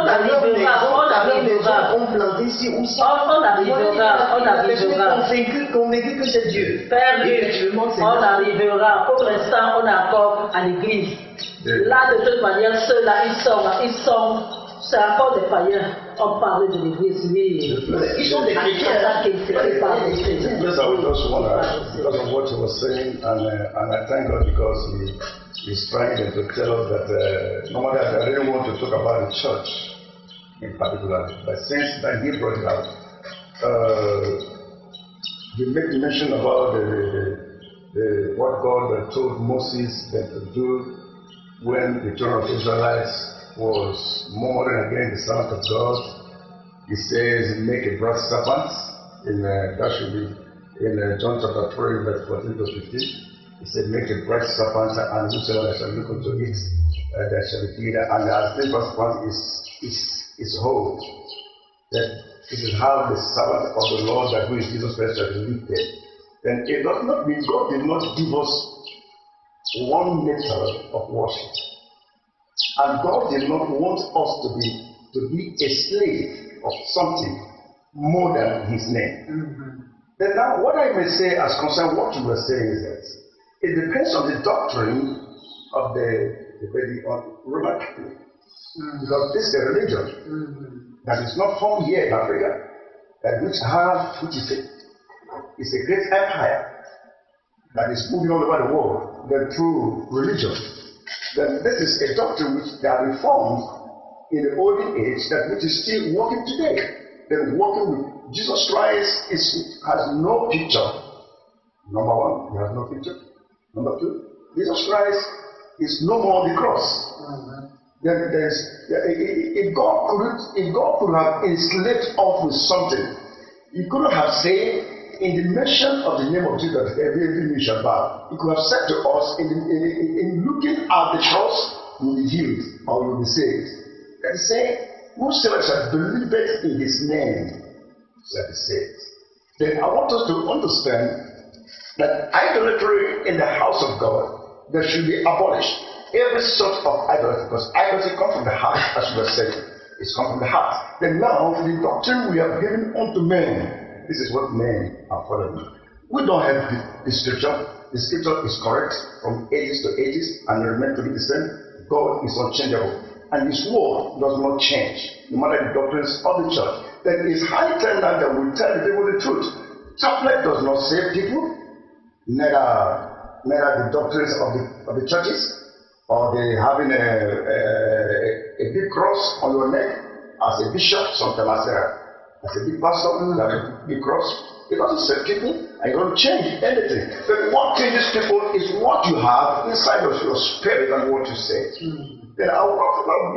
arrivera, on planté ici ou ça. On arrivera. Convaincu que c'est Dieu. Père Dieu, on arrivera. Pour l'instant, on est encore à l'église. Là, de toute manière, ceux-là, ils sont, c'est encore des païens. On parle de l'église, oui. Ils sont des chrétiens. Yes, I would just want to, because of what you were saying, and I thank God because He's trying to tell us that normally I really want to talk about the church in particular, but since that He brought it out, He made mention about what God told Moses that to do when the children of Israelites was murmuring against the servant of God. He says, make a brass serpent, that should be in John chapter 3, verse 14 to 15. He said, make a brass serpent, and whosoever shall look unto it, there shall be fear. And as the brass serpent is whole, that it is how the servant of the Lord that who is Jesus Christ shall be lifted. Then it does not mean God did not give us one method of worship. And God did not want us to be a slave of something more than His name. Mm-hmm. Then now, what I may say as concerned what you were saying is that it depends on the doctrine of the Roman Catholic. Mm-hmm. Because this is a religion that is not from here in Africa, which is a great empire. that is moving all over the world, then through religion. Then this is a doctrine which they have reformed in the olden age, that which is still working today. Then working with Jesus Christ has no picture. Number one, he has no picture. Number two, Jesus Christ is no more on the cross. Then if God could have enslaved us with something, he couldn't have said, in the mention of the name of Jesus, every knee shall bow. He could have said to us, in looking at the cross, you will be healed or you will be saved. And say, whosoever shall believe in his name shall be saved. Then I want us to understand that idolatry in the house of God, there should be abolished. Every sort of idolatry, because idolatry comes from the heart, as we were saying. It's come from the heart. Then now, the doctrine we have given unto men, this is what men are following. We don't have the scripture. The scripture is correct from ages to ages and remain to be the same. God is unchangeable. And his word does not change, no matter the doctrines of the church. Then it's high time now that we tell the people the truth. Tablet does not save people, neither the doctrines of the churches, or the having a big cross on your neck as a bishop, sometimes as a big pastor, that a big cross. It doesn't save people, and you don't change anything. But what changes people is what you have inside of your spirit and what you say. Then I want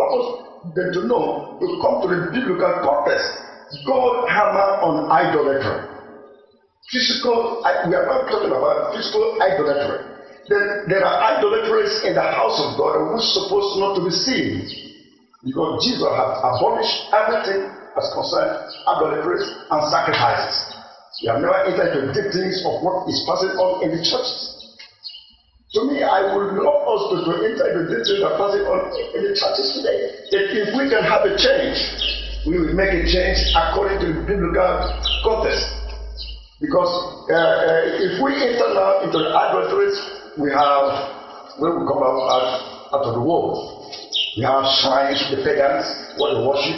us then to know, to come to the biblical context. God hammer on idolatry. Physical, we are not talking about physical idolatry. Then there are idolatries in the house of God which are supposed not to be seen. Because Jesus has abolished everything as concerned idolatries and sacrifices. We have never entered into deep things of what is passing on in the churches. To me, I would love us to enter into deep things that are passing on in the churches today. That if we can have a change, we will make a change according to the biblical context. Because if we enter now into the idolatries, we have, when we come out of the world, we have shrines, the pagans, what they worship.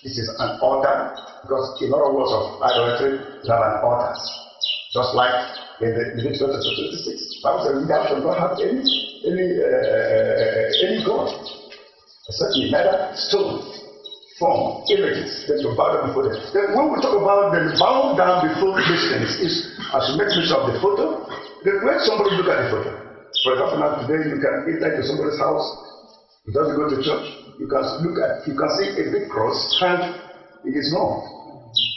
This is an altar, because in other words of idolatry, we have an altar. Just like in the Leviticus 26, Bible says, thou shalt not have any God, except neither stone, form, images, that you bow down before them. Then when we talk about the bow down before these things, is as you make mention of the photo, then when somebody look at the photo, for example, now today you can enter into somebody's house, you don't go to church, you can see a big cross, and it is wrong.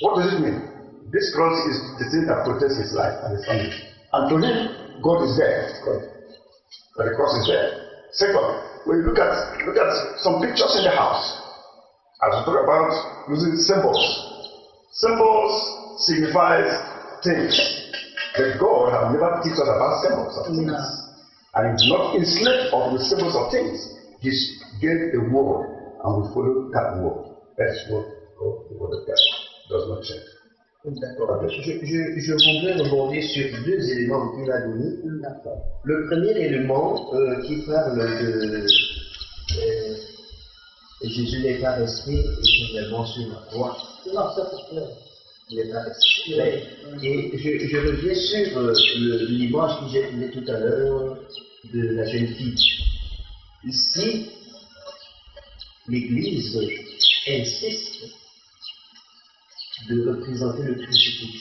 What does it mean? This cross is the thing that protects his life and his family. And to him, God is there. But the cross is there. Second, when you look at some pictures in the house, as we talk about using symbols. Symbols signifies things. But God has never taught us about symbols of things. And he's not enslaved us with symbols of things. He gave the word, and we follow that word. That's what the word of God does not change. D'accord. Je voudrais rebondir sur deux éléments qu'il a donnés. Le premier élément qui parle de Jésus n'est pas resté éternellement sur la croix. Non, ça c'est clair. Il n'est pas resté. Et je reviens sur l'image que j'ai donnée tout à l'heure de la jeune fille. Ici, l'Église insiste de représenter le crucifix.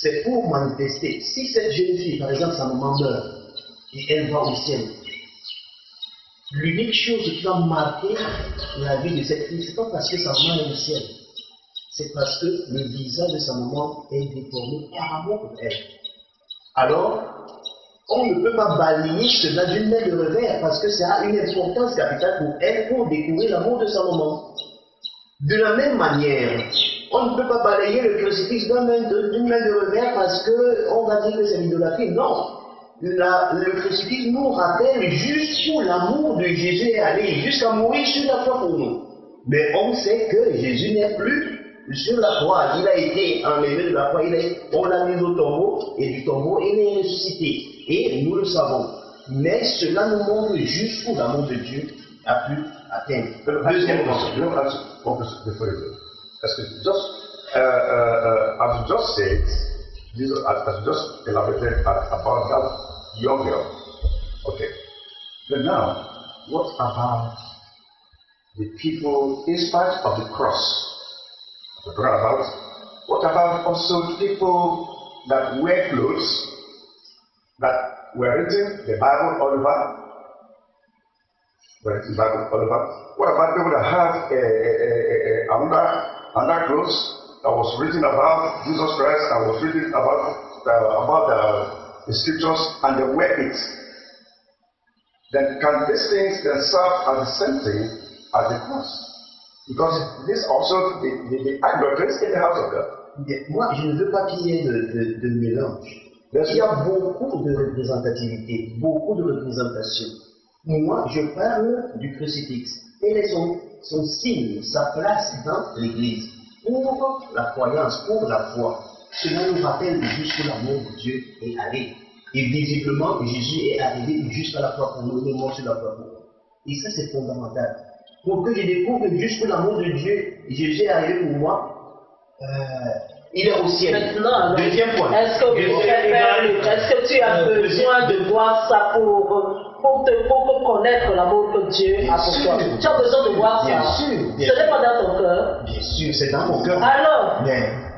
C'est pour manifester. Si cette jeune fille, par exemple, sa maman meurt et elle va au ciel, l'unique chose qui va marquer la vie de cette fille, ce n'est pas parce que sa maman est au ciel, c'est parce que le visage de sa maman est déformé par amour pour elle. Alors, on ne peut pas balayer cela d'une main de revers parce que ça a une importance capitale pour elle pour découvrir l'amour de sa maman. De la même manière, on ne peut pas balayer le crucifix d'une main de revers parce qu'on va dire que c'est l'idolâtrie. Non. Le crucifix nous rappelle jusqu'où l'amour de Jésus est allé, jusqu'à mourir sur la croix pour nous. Mais on sait que Jésus n'est plus sur la croix. Il a été enlevé de la croix, on l'a mis au tombeau, et du tombeau, il est ressuscité. Et nous le savons. Mais cela nous montre jusqu'où l'amour de Dieu a pu atteindre. Deuxième question, parce que just as you just said, Jesus, as just elaborated about that young girl. Okay. But now, what about the people in spite of the cross? What about also people that wear clothes that were written the Bible all over? What about people that have another clothes that was written about Jesus Christ and was written about the scriptures and they wear it? Then can these things then serve as the same thing as the cross? Because this also the idolatry in the house of God. Moi, je ne veux pas qu'il y ait de mélange. Il y a beaucoup de représentativité, beaucoup de représentation. Moi, je parle du crucifix. Quel est son signe, sa place dans l'Église? Pour la croyance, pour la foi. Cela nous rappelle jusqu'où l'amour de Dieu est allé. Et visiblement, Jésus est arrivé jusqu'à la croix pour nous, il est mort sur la croix pour nous. Et ça, c'est fondamental. Pour que je découvre jusqu'où l'amour de Dieu, Jésus est arrivé pour moi, il est au ciel. Maintenant, deuxième point. Est-ce que tu as besoin de voir ça pour connaître l'amour que Dieu a pour toi? Tu as besoin de voir Bien ça. sûr. Ce n'est pas dans ton cœur. Bien sûr, c'est dans mon cœur. Alors,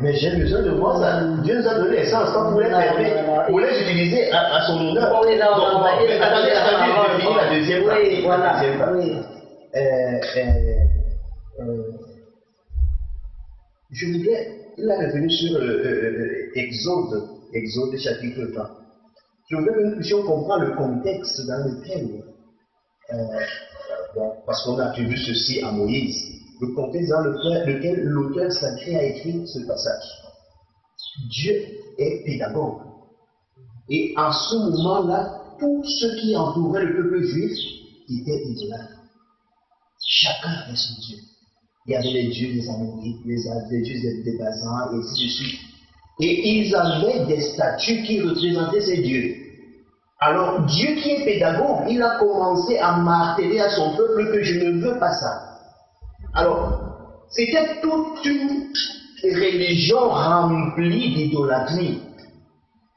mais j'ai besoin de voir ça. Dieu nous a donné l'essence, pas pour les fermer, pour les utiliser à son honneur. Oui, non, Attendez, je finis la deuxième partie. Oui, voilà. La deuxième partie. Je voudrais, il est revenu sur Exode chapitre 20. Je voudrais que nous puissions comprendre le contexte dans lequel, parce qu'on a attribué ceci à Moïse, le contexte dans lequel l'auteur sacré a écrit ce passage. Dieu est pédagogue. Et en ce moment-là, tous ceux qui entouraient le peuple juif étaient idolâtres. Chacun avait son Dieu. Il y avait les dieux des Amourites, les dieux des Basans, et ainsi de suite. Et ils avaient des statues qui représentaient ces dieux. Alors, Dieu qui est pédagogue, il a commencé à marteler à son peuple que je ne veux pas ça. Alors, c'était toute une religion remplie d'idolâtrie.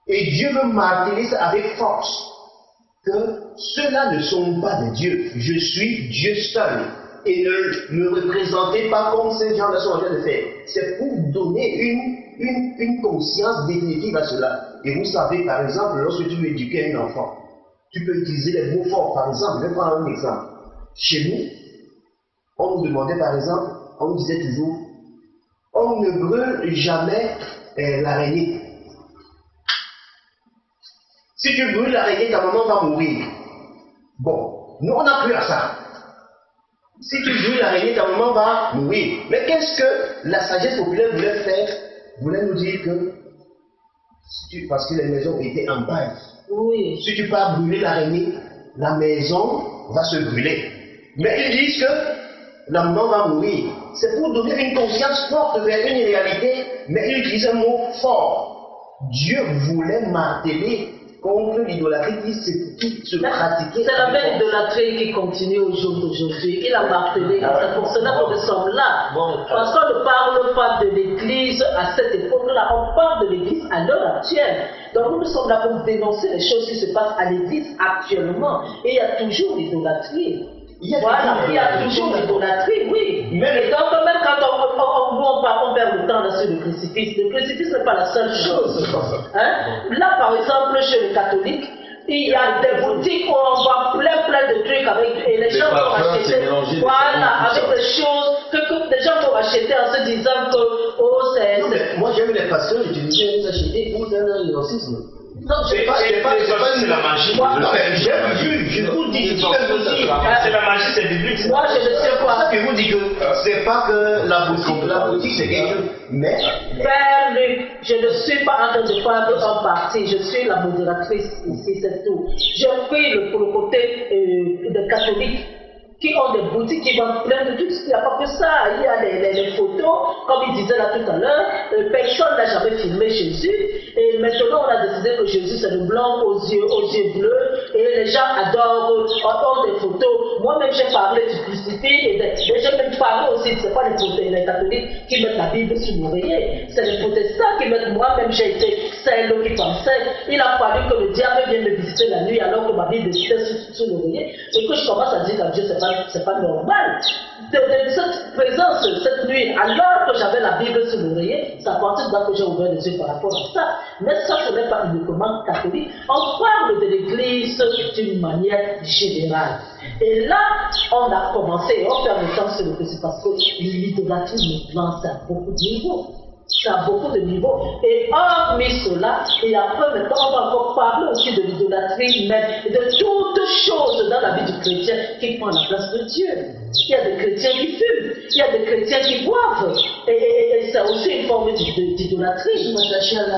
Et Dieu veut marteler ça avec force. Que ceux-là ne sont pas des dieux. Je suis Dieu seul. Et ne me représentez pas comme ces gens-là sont en train de faire. C'est pour donner une conscience définitive à cela. Et vous savez, par exemple, lorsque tu veux éduquer un enfant, tu peux utiliser les mots forts. Par exemple, je vais prendre un exemple. Chez nous, on nous demandait par exemple, on nous disait toujours, on ne brûle jamais l'araignée. Si tu brûles l'araignée, ta maman va mourir. Bon, nous on n'a plus à ça. Si tu brûles l'araignée, ta maman va mourir. Mais qu'est-ce que la sagesse populaire voulait faire? Voulait nous dire que, parce que les maisons étaient en paille. oui. Si tu pars brûler l'araignée, la maison va se brûler. Mais ils disent que la maman va mourir. C'est pour donner une conscience forte vers une réalité, mais ils utilisent un mot fort. Dieu voulait marteler contre l'idolâtrie qui se pratiquait. C'est la même idolâtrie qui continue au jour d'aujourd'hui. Il a martelé. C'est pour cela que nous sommes là. Parce qu'on ne parle pas de l'Église à cette époque-là. On parle de l'Église à l'heure actuelle. Donc nous sommes là pour dénoncer les choses qui se passent à l'Église actuellement. Et il y a toujours l'idolâtrie. Il y a toujours l'idolâtrie, oui. Et donc même quand on perd le temps sur le crucifix n'est pas la seule chose. Hein? Là par exemple chez les catholiques, il y a des boutiques où on voit plein de trucs avec et les gens vont acheter. Voilà, avec des choses que les gens vont acheter en se disant que c'est. Moi j'ai vu les pasteurs utiliser les acheter pour donner un exorcisme. Non, c'est la magie. Je vous dis, c'est la magie, c'est biblique. Moi, je ne sais pas. Je vous dis que c'est pas que la boutique c'est quelque chose. Mais. Père Luc, je ne suis pas en train de prendre un parti, je suis la modératrice ici, c'est tout. Je prie pour le côté des catholiques qui ont des boutiques, qui vendent plein de trucs. Il n'y a pas que ça. Il y a les photos, comme il disait là tout à l'heure, personne n'a jamais filmé Jésus. Et maintenant, on a décidé que Jésus, c'est le blanc aux yeux bleus. Et les gens adorent entendre des photos. Moi-même, j'ai parlé du crucifix. Et j'ai même parlé aussi, ce n'est pas les catholiques qui mettent la Bible sur l'oreiller. C'est les protestants qui mettent. Moi-même, j'ai été celle qui pensait. Il a fallu que le diable vienne me visiter la nuit alors que ma Bible était sur l'oreiller. Et que je commence à dire à Dieu, c'est pas normal. Cette présence, cette nuit, alors que j'avais la Bible sur l'oreiller, c'est à partir de là que j'ai ouvert les yeux par rapport à ça. Mais ça, ce n'est pas uniquement catholique. On parle de l'Église d'une manière générale. Et là, on a commencé, on perd le temps sur le crucifix parce que l'idolâtrie nous lance à beaucoup de niveaux. Ça a beaucoup de niveaux. Et hormis cela, et après maintenant, on va encore parler aussi de l'idolâtrie même, et de toutes choses dans la vie du chrétien qui prend la place de Dieu. Il y a des chrétiens qui fument, il y a des chrétiens qui boivent, et c'est aussi une forme d'idolâtrie.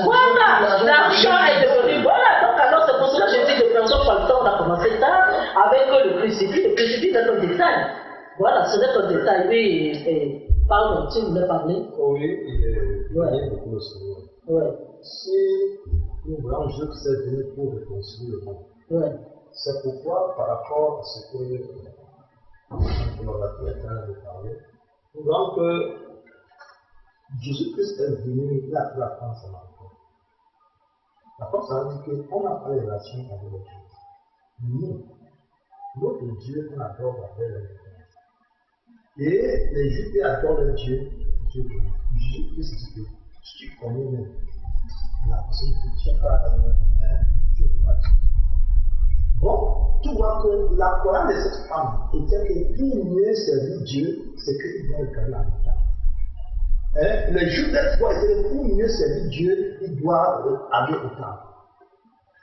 Voilà, l'argent est devenu, voilà, donc alors c'est pour cela que je dis de perdre pas le temps, on a commencé tard avec le crucifix est un détail. Voilà, ce n'est qu'un détail, oui, pardon, tu voulais parler? Oui, il est beaucoup le Seigneur. Ouais. Si nous voyons Dieu qui s'est venu pour réconcilier le monde, Ouais. c'est pourquoi, par rapport à ce que l'on a pu être en train de parler, nous voyons que Jésus-Christ est venu, il a pris la France en enfant. La France a dit qu'on n'a pas les relations avec les choses. Nous, notre Dieu, on adore avec les gens. Et les Juifs adorent le Dieu. Jésus-Christ dit que si tu connais même la personne que tu n'as pas tu ne peux pas dire. Bon, tu vois que la croyance de cette femme était que pour mieux servir Dieu, c'est qu'il doit regarder la montagne. Les Juifs de foi étaient que pour mieux servir Dieu, ils doivent aller au temple.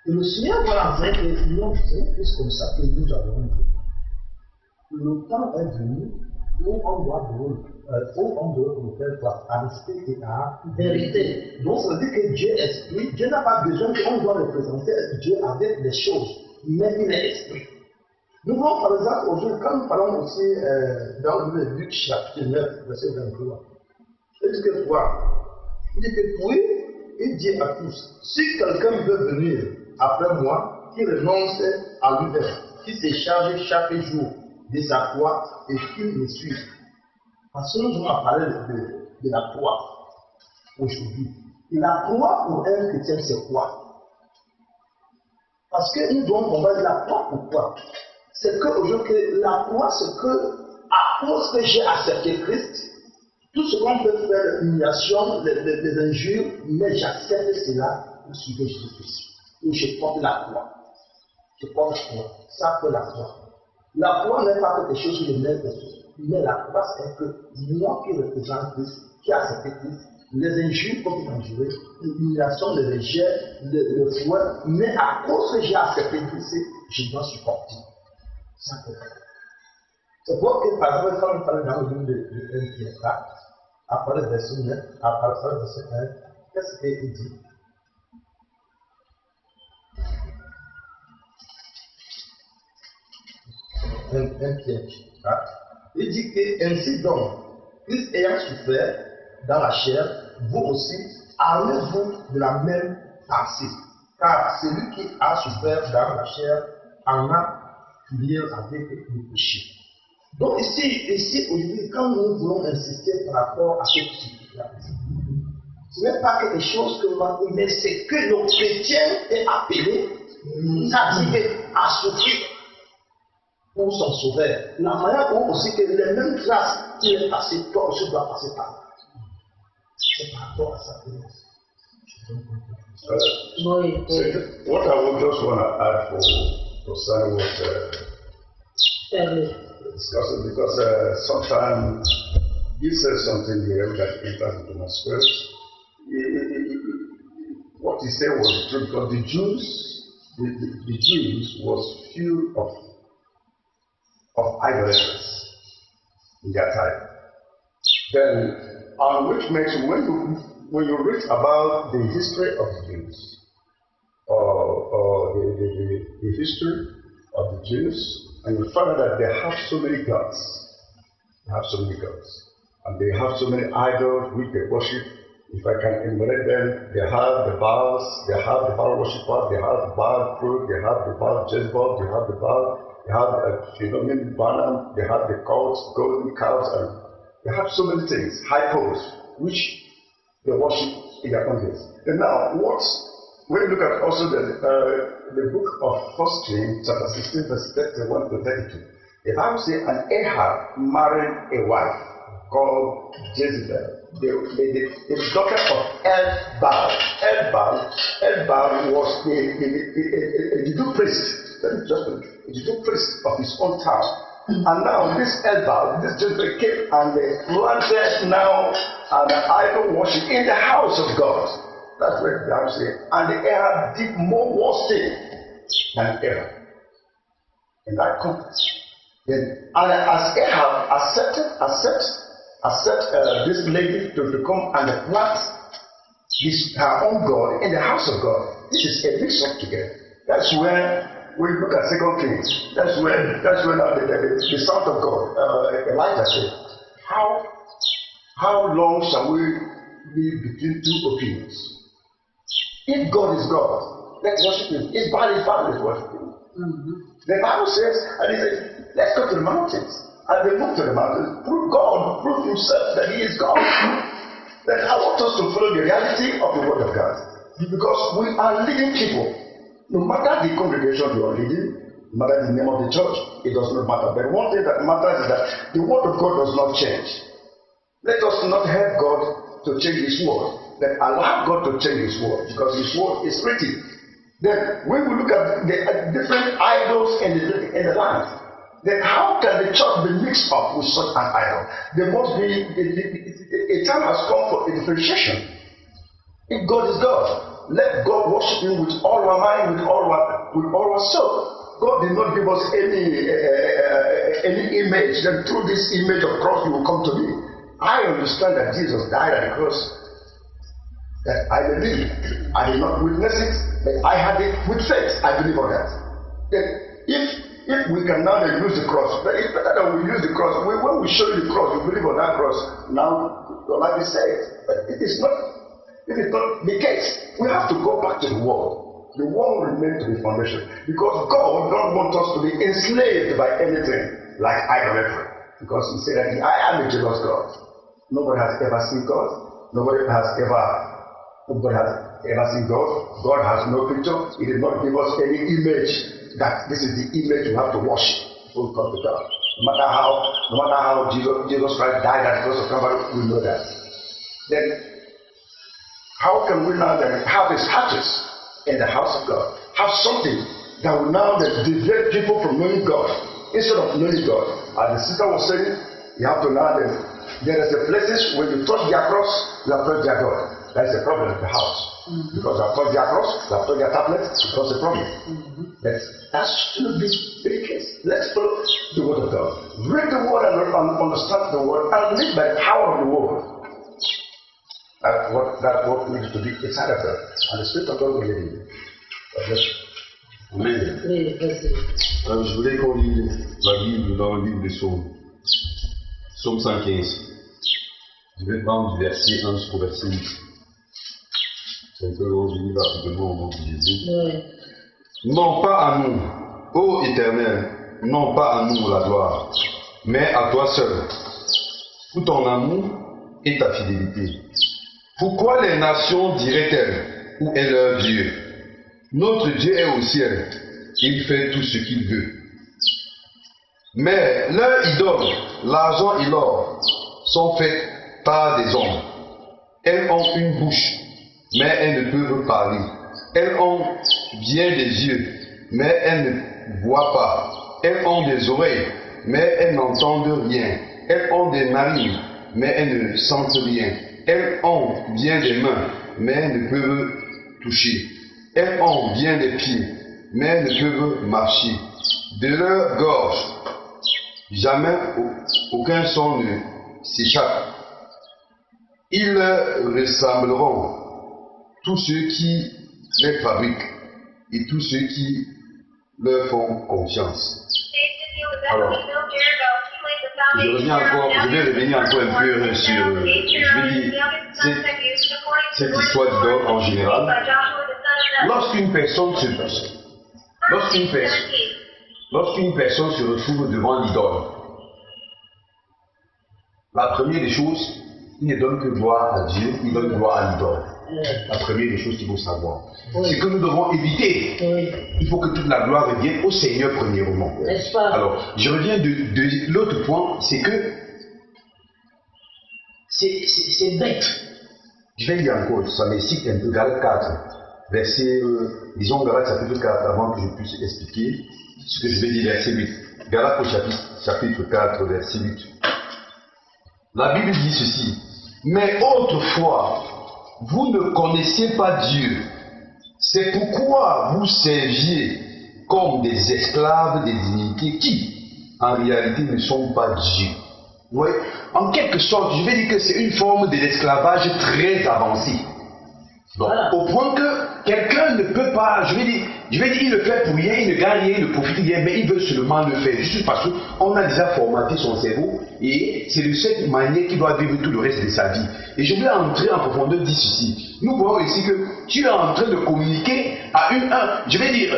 Et le Seigneur va enseigner que non, c'est plus comme ça que nous avons dit. Le temps est venu où on doit nous faire quoi? À respect et à vérité. Donc ça veut dire que Dieu est esprit. Dieu n'a pas besoin qu'on doit représenter Dieu avec des choses, mais il est esprit. Nous voyons par exemple aujourd'hui, quand nous parlons aussi dans le Luc chapitre 9, verset 23, il dit que quoi? Il dit que puis, il dit à tous, si quelqu'un veut venir après moi, qu'il renonce à lui-même, qu'il se charge chaque jour de sa foi et qu'il me suive. Parce que nous allons parler de la croix aujourd'hui. Et la croix pour un chrétien, c'est quoi? Parce que nous devons combattre la croix. Pourquoi? C'est qu'aujourd'hui, la croix, c'est que, à cause que j'ai accepté Christ, tout ce qu'on peut faire, l'humiliation, les injures, mais j'accepte cela pour suivre Jésus-Christ. Et je porte la croix. Je porte la croix. Ça fait la croix. La croix n'est pas quelque chose de même personne. Mais la croix, c'est que moi qui représente Christ, qui a accepté Christ, les injures qu'on peut endurer, l'humiliation, le rejet, le fouet, mais à cause que j'ai accepté Christ, je dois supporter. Ça peut faire. C'est pour que, par exemple, quand on parle dans le livre de 1 Pierre 4, après le verset 9, après le verset 1, qu'est-ce qu'il dit? Un Pierre 4. Il dit que ainsi donc, Christ ayant souffert dans la chair, vous aussi, armez-vous de la même pensée. Car celui qui a souffert dans la chair en a fini avec le péché. Donc ici aujourd'hui, quand nous voulons insister par rapport à cette situation, ce n'est pas quelque chose que nous, mais c'est que le chrétien est appelé, à souffrir pour son sauveur. La manière où aussi que les mêmes grâces qu'il est passé, toi aussi dois passer par là. C'est par rapport à ça que what I would just want to add for Sam was discussing, because sometimes he says something here that enters into my spirit. What he said was true, because the Jews was full of idolaters in their time. Then, which makes when you read about the history of the Jews, or the history of the Jews, And you find out that they have so many gods. They have so many gods. And they have so many idols which they worship. If I can enumerate them, they have the Baals, they have the Baal worshippers, they have the Baal fruit, they have the Baal Jezebel, they have the Baal, they have the phenomenon Balaam, they have the cults, golden cows, and they have so many things, high poles, which they worship in their own days. And now, when you look at also the book of 1 Kings, chapter 16, verse 31 to 32, the Bible says, and Ahab married a wife called Jezebel, the daughter of El-Baal. El-Baal was a Jew priest, a Jew priest of his own town. And now this El-Baal, this Jezebel came and planted now an idol worship in the house of God. That's what the Bible says. And the Ahab did more worse thing than Ahab in that context. Then, and as Ahab accept this lady to come and plant her own God in the house of God, this is a mix-up together. That's where we look at 2 Kings. That's when now the son of God, Elijah said, how long shall we be between two opinions? If God is God, let's worship Him. If bad is bad, let's worship Him. The Bible says, and He said, let's go to the mountains. And they moved to the mountains. Prove Himself that He is God. Then I want us to follow the reality of the Word of God. Because we are leading people. No matter the congregation you are leading, no matter the name of the church, it does not matter. But one thing that matters is that the Word of God does not change. Let us not help God to change His Word. Then allow God to change His Word, because His Word is written. Then when we look at the different idols in the land, then how can the church be mixed up with such an idol? There must be a time has come for a differentiation. If God is God, let God worship Him with all our mind, with all our soul. God did not give us any image. Then through this image of cross, you will come to me. I understand that Jesus died at the cross, that I believe. I did not witness it, but I had it with faith. I believe on that. Then if we can now use the cross, but it's better that we use the cross. When we show you the cross, you believe on that cross. Now your life is saved. But it is not the case. We have to go back to the Word. The Word remains to be foundation, because God don't want us to be enslaved by anything like idolatry. Because He said that I am a jealous God. Nobody has ever seen God. Nobody has ever seen God. God has no picture. He did not give us any image that this is the image you have to worship before we come to God. No matter how Jesus Christ died at the cross of Calvary, we know that. Then how can we now then have a status in the house of God? Have something that will now then deviate people from knowing God instead of knowing God. As the sister was saying, you have to now then, there is a places when you touch their cross, you have touched their God. That is a problem in the house. Because you have touched their cross, you have touched their tablet, it was a problem. That should be the case. Let's follow the Word of God. Read the Word and understand the Word and live by the power of the Word. That's what needs to be inside of God. And the Spirit of God will lead you. God bless you. Amen. Oui, vas-y. Je voulais qu'on lise la Bible dans le livre des Psaumes. Psaume 115. Je vais prendre du verset 1 jusqu'au verset 8. C'est un peu long, je lis rapidement au nom de Jésus. Oui. Non pas à nous, ô Éternel, non pas à nous la gloire, mais à toi seul, pour ton amour et ta fidélité. Pourquoi les nations diraient-elles, où est leur Dieu? Notre Dieu est au ciel, il fait tout ce qu'il veut. Mais leurs idoles, l'argent et l'or, sont faites par des hommes. Elles ont une bouche, mais elles ne peuvent parler. Elles ont bien des yeux, mais elles ne voient pas. Elles ont des oreilles, mais elles n'entendent rien. Elles ont des narines, mais elles ne sentent rien. Elles ont bien des mains, mais elles ne peuvent toucher. Elles ont bien des pieds, mais elles ne peuvent marcher. De leur gorge, jamais aucun son ne s'échappe. Ils ressembleront tous ceux qui les fabriquent et tous ceux qui leur font confiance. Alors, je vais revenir encore un peu sur, je vais dire, cette histoire d'idole en général. Lorsqu'une personne se retrouve devant l'idole, la première des choses, il ne donne que gloire à Dieu, il donne gloire à l'idole. La première des choses qu'il faut savoir. C'est que nous devons éviter. Il faut que toute la gloire revienne au Seigneur premièrement. Alors, je reviens de l'autre point, c'est que c'est bête. Je vais lire encore, ça me cite un peu Galates 4, verset, disons Galates chapitre 4, avant que je puisse expliquer ce que je vais dire, verset 8. Galates au chapitre 4, verset 8. La Bible dit ceci: mais autrefois, vous ne connaissiez pas Dieu. C'est pourquoi vous serviez comme des esclaves des divinités qui, en réalité, ne sont pas Dieu. Vous voyez? En quelque sorte, je vais dire que c'est une forme de l'esclavage très avancée. Donc, au point que quelqu'un ne peut pas, je vais dire, il le fait pour rien, il ne gagne rien, il ne profite rien, mais il veut seulement le faire, juste parce qu'on a déjà formaté son cerveau, et c'est de cette manière qu'il doit vivre tout le reste de sa vie. Et je vais entrer en profondeur, dire ceci. Nous voyons ici que tu es en train de communiquer à je vais dire,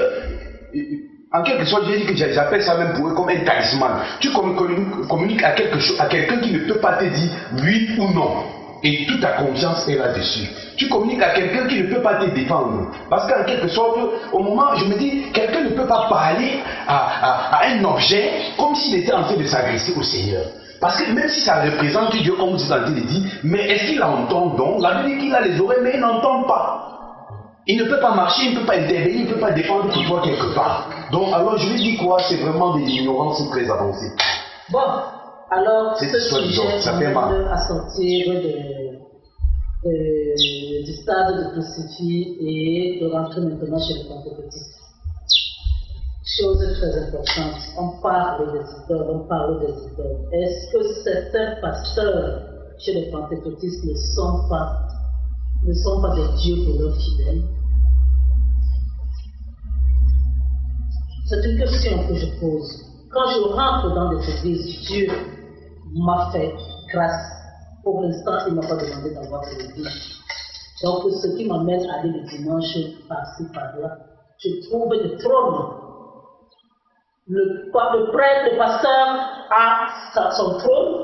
en quelque sorte, je vais dire que j'appelle ça même pour eux comme un talisman. Tu communiques à quelqu'un qui ne peut pas te dire oui ou non. Et toute ta confiance est là-dessus. Tu communiques à quelqu'un qui ne peut pas te défendre. Parce qu'en quelque sorte, au moment, je me dis, quelqu'un ne peut pas parler à un objet comme s'il était en train de s'agresser au Seigneur. Parce que même si ça représente Dieu, comme vous êtes en train de dire, mais est-ce qu'il entend donc? La Bible dit qu'il a les oreilles, mais il n'entend pas. Il ne peut pas marcher, il ne peut pas intervenir, il ne peut pas défendre pour toi quelque part. Donc, alors je lui dis quoi? C'est vraiment de l'ignorance très avancée. Bon, alors, c'est ce sujet ça fait mal à sortir du stade de crucifix et de rentrer maintenant chez les pentecôtistes. Chose très importante, on parle des idoles. Est-ce que certains pasteurs chez les pentecôtistes ne sont pas des dieux pour leurs fidèles? C'est une question que je pose. Quand je rentre dans des églises, Dieu m'a fait grâce. Pour l'instant, il ne m'a pas demandé d'avoir de l'église. Donc, ce qui m'amène à aller le dimanche par-ci, par-là, je trouve des trônes. Le prêtre, le pasteur a son trône.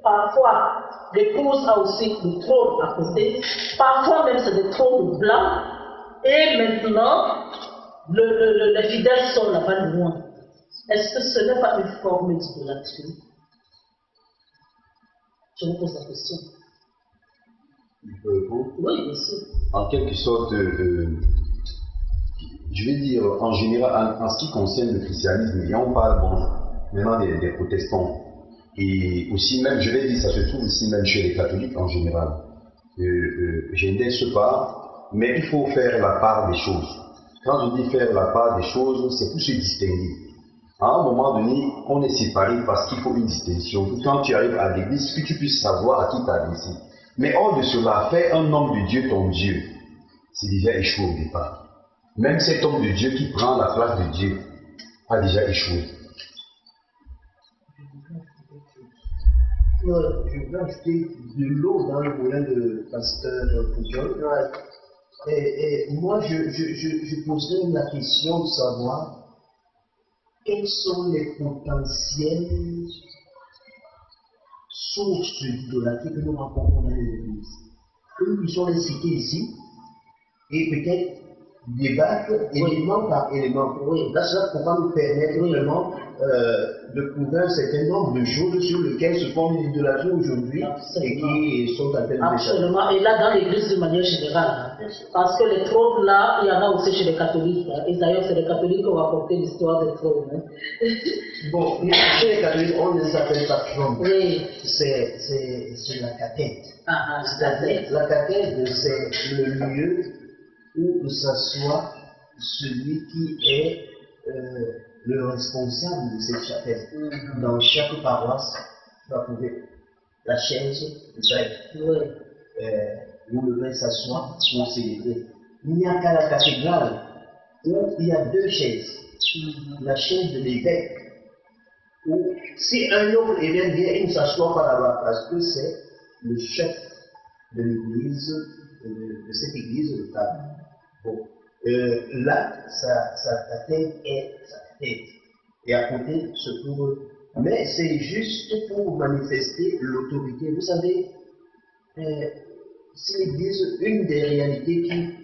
Parfois, l'épouse a aussi le trône à côté. Parfois, même, c'est des trônes blancs. Et maintenant, les fidèles sont là-bas loin. Est-ce que ce n'est pas une forme d'idolâtrie? Je vous pose la question. Oui, bien sûr. En quelque sorte, je vais dire en général, en ce qui concerne le christianisme, et on parle maintenant des protestants, et aussi même, je vais dire, ça se trouve aussi même chez les catholiques en général. Je n'indexe pas, mais il faut faire la part des choses. Quand je dis faire la part des choses, c'est pour se distinguer. À un moment donné, on est séparé parce qu'il faut une distinction. Quand tu arrives à l'église, que tu puisses savoir à qui t'adresser. Mais hors de cela, faire un homme de Dieu ton Dieu, c'est déjà échoué au départ. Même cet homme de Dieu qui prend la place de Dieu a déjà échoué. Je veux ajouter de l'eau dans le moulin de pasteur Poujon. Et moi, je poserais la question de savoir quelles sont les potentielles sources d'idolâtrie que nous rencontrons dans les églises. Que nous puissions les citer ici et peut-être débattre élément par élément. Là, cela pourra nous permettre vraiment de prouver un certain nombre de choses sur lesquelles se forme l'idolâtrie aujourd'hui et qui sont en train de absolument. Et là, dans l'église de manière générale, parce que les trônes là, il y en a aussi chez les catholiques. Et d'ailleurs, c'est les catholiques qui ont apporté l'histoire des trônes. Bon, chez les catholiques, on ne les appelle pas trônes. Oui. C'est la cathèdre. C'est-à-dire, la cathèdre, c'est le lieu où s'assoit celui qui est le responsable de cette chapelle. Dans chaque paroisse, tu vas trouver la chaise du prêtre, où le prêtre s'assoit pour célébrer. Il n'y a qu'à la cathédrale où il y a deux chaises. La chaise de l'évêque Ou si un autre évêque vient, il ne s'assoit pas là-bas parce que c'est le chef de l'église, de cette église locale. Bon. Là, sa tête est sa tête. Et à côté se trouve. Mais c'est juste pour manifester l'autorité. Vous savez, si l'église, une des réalités qui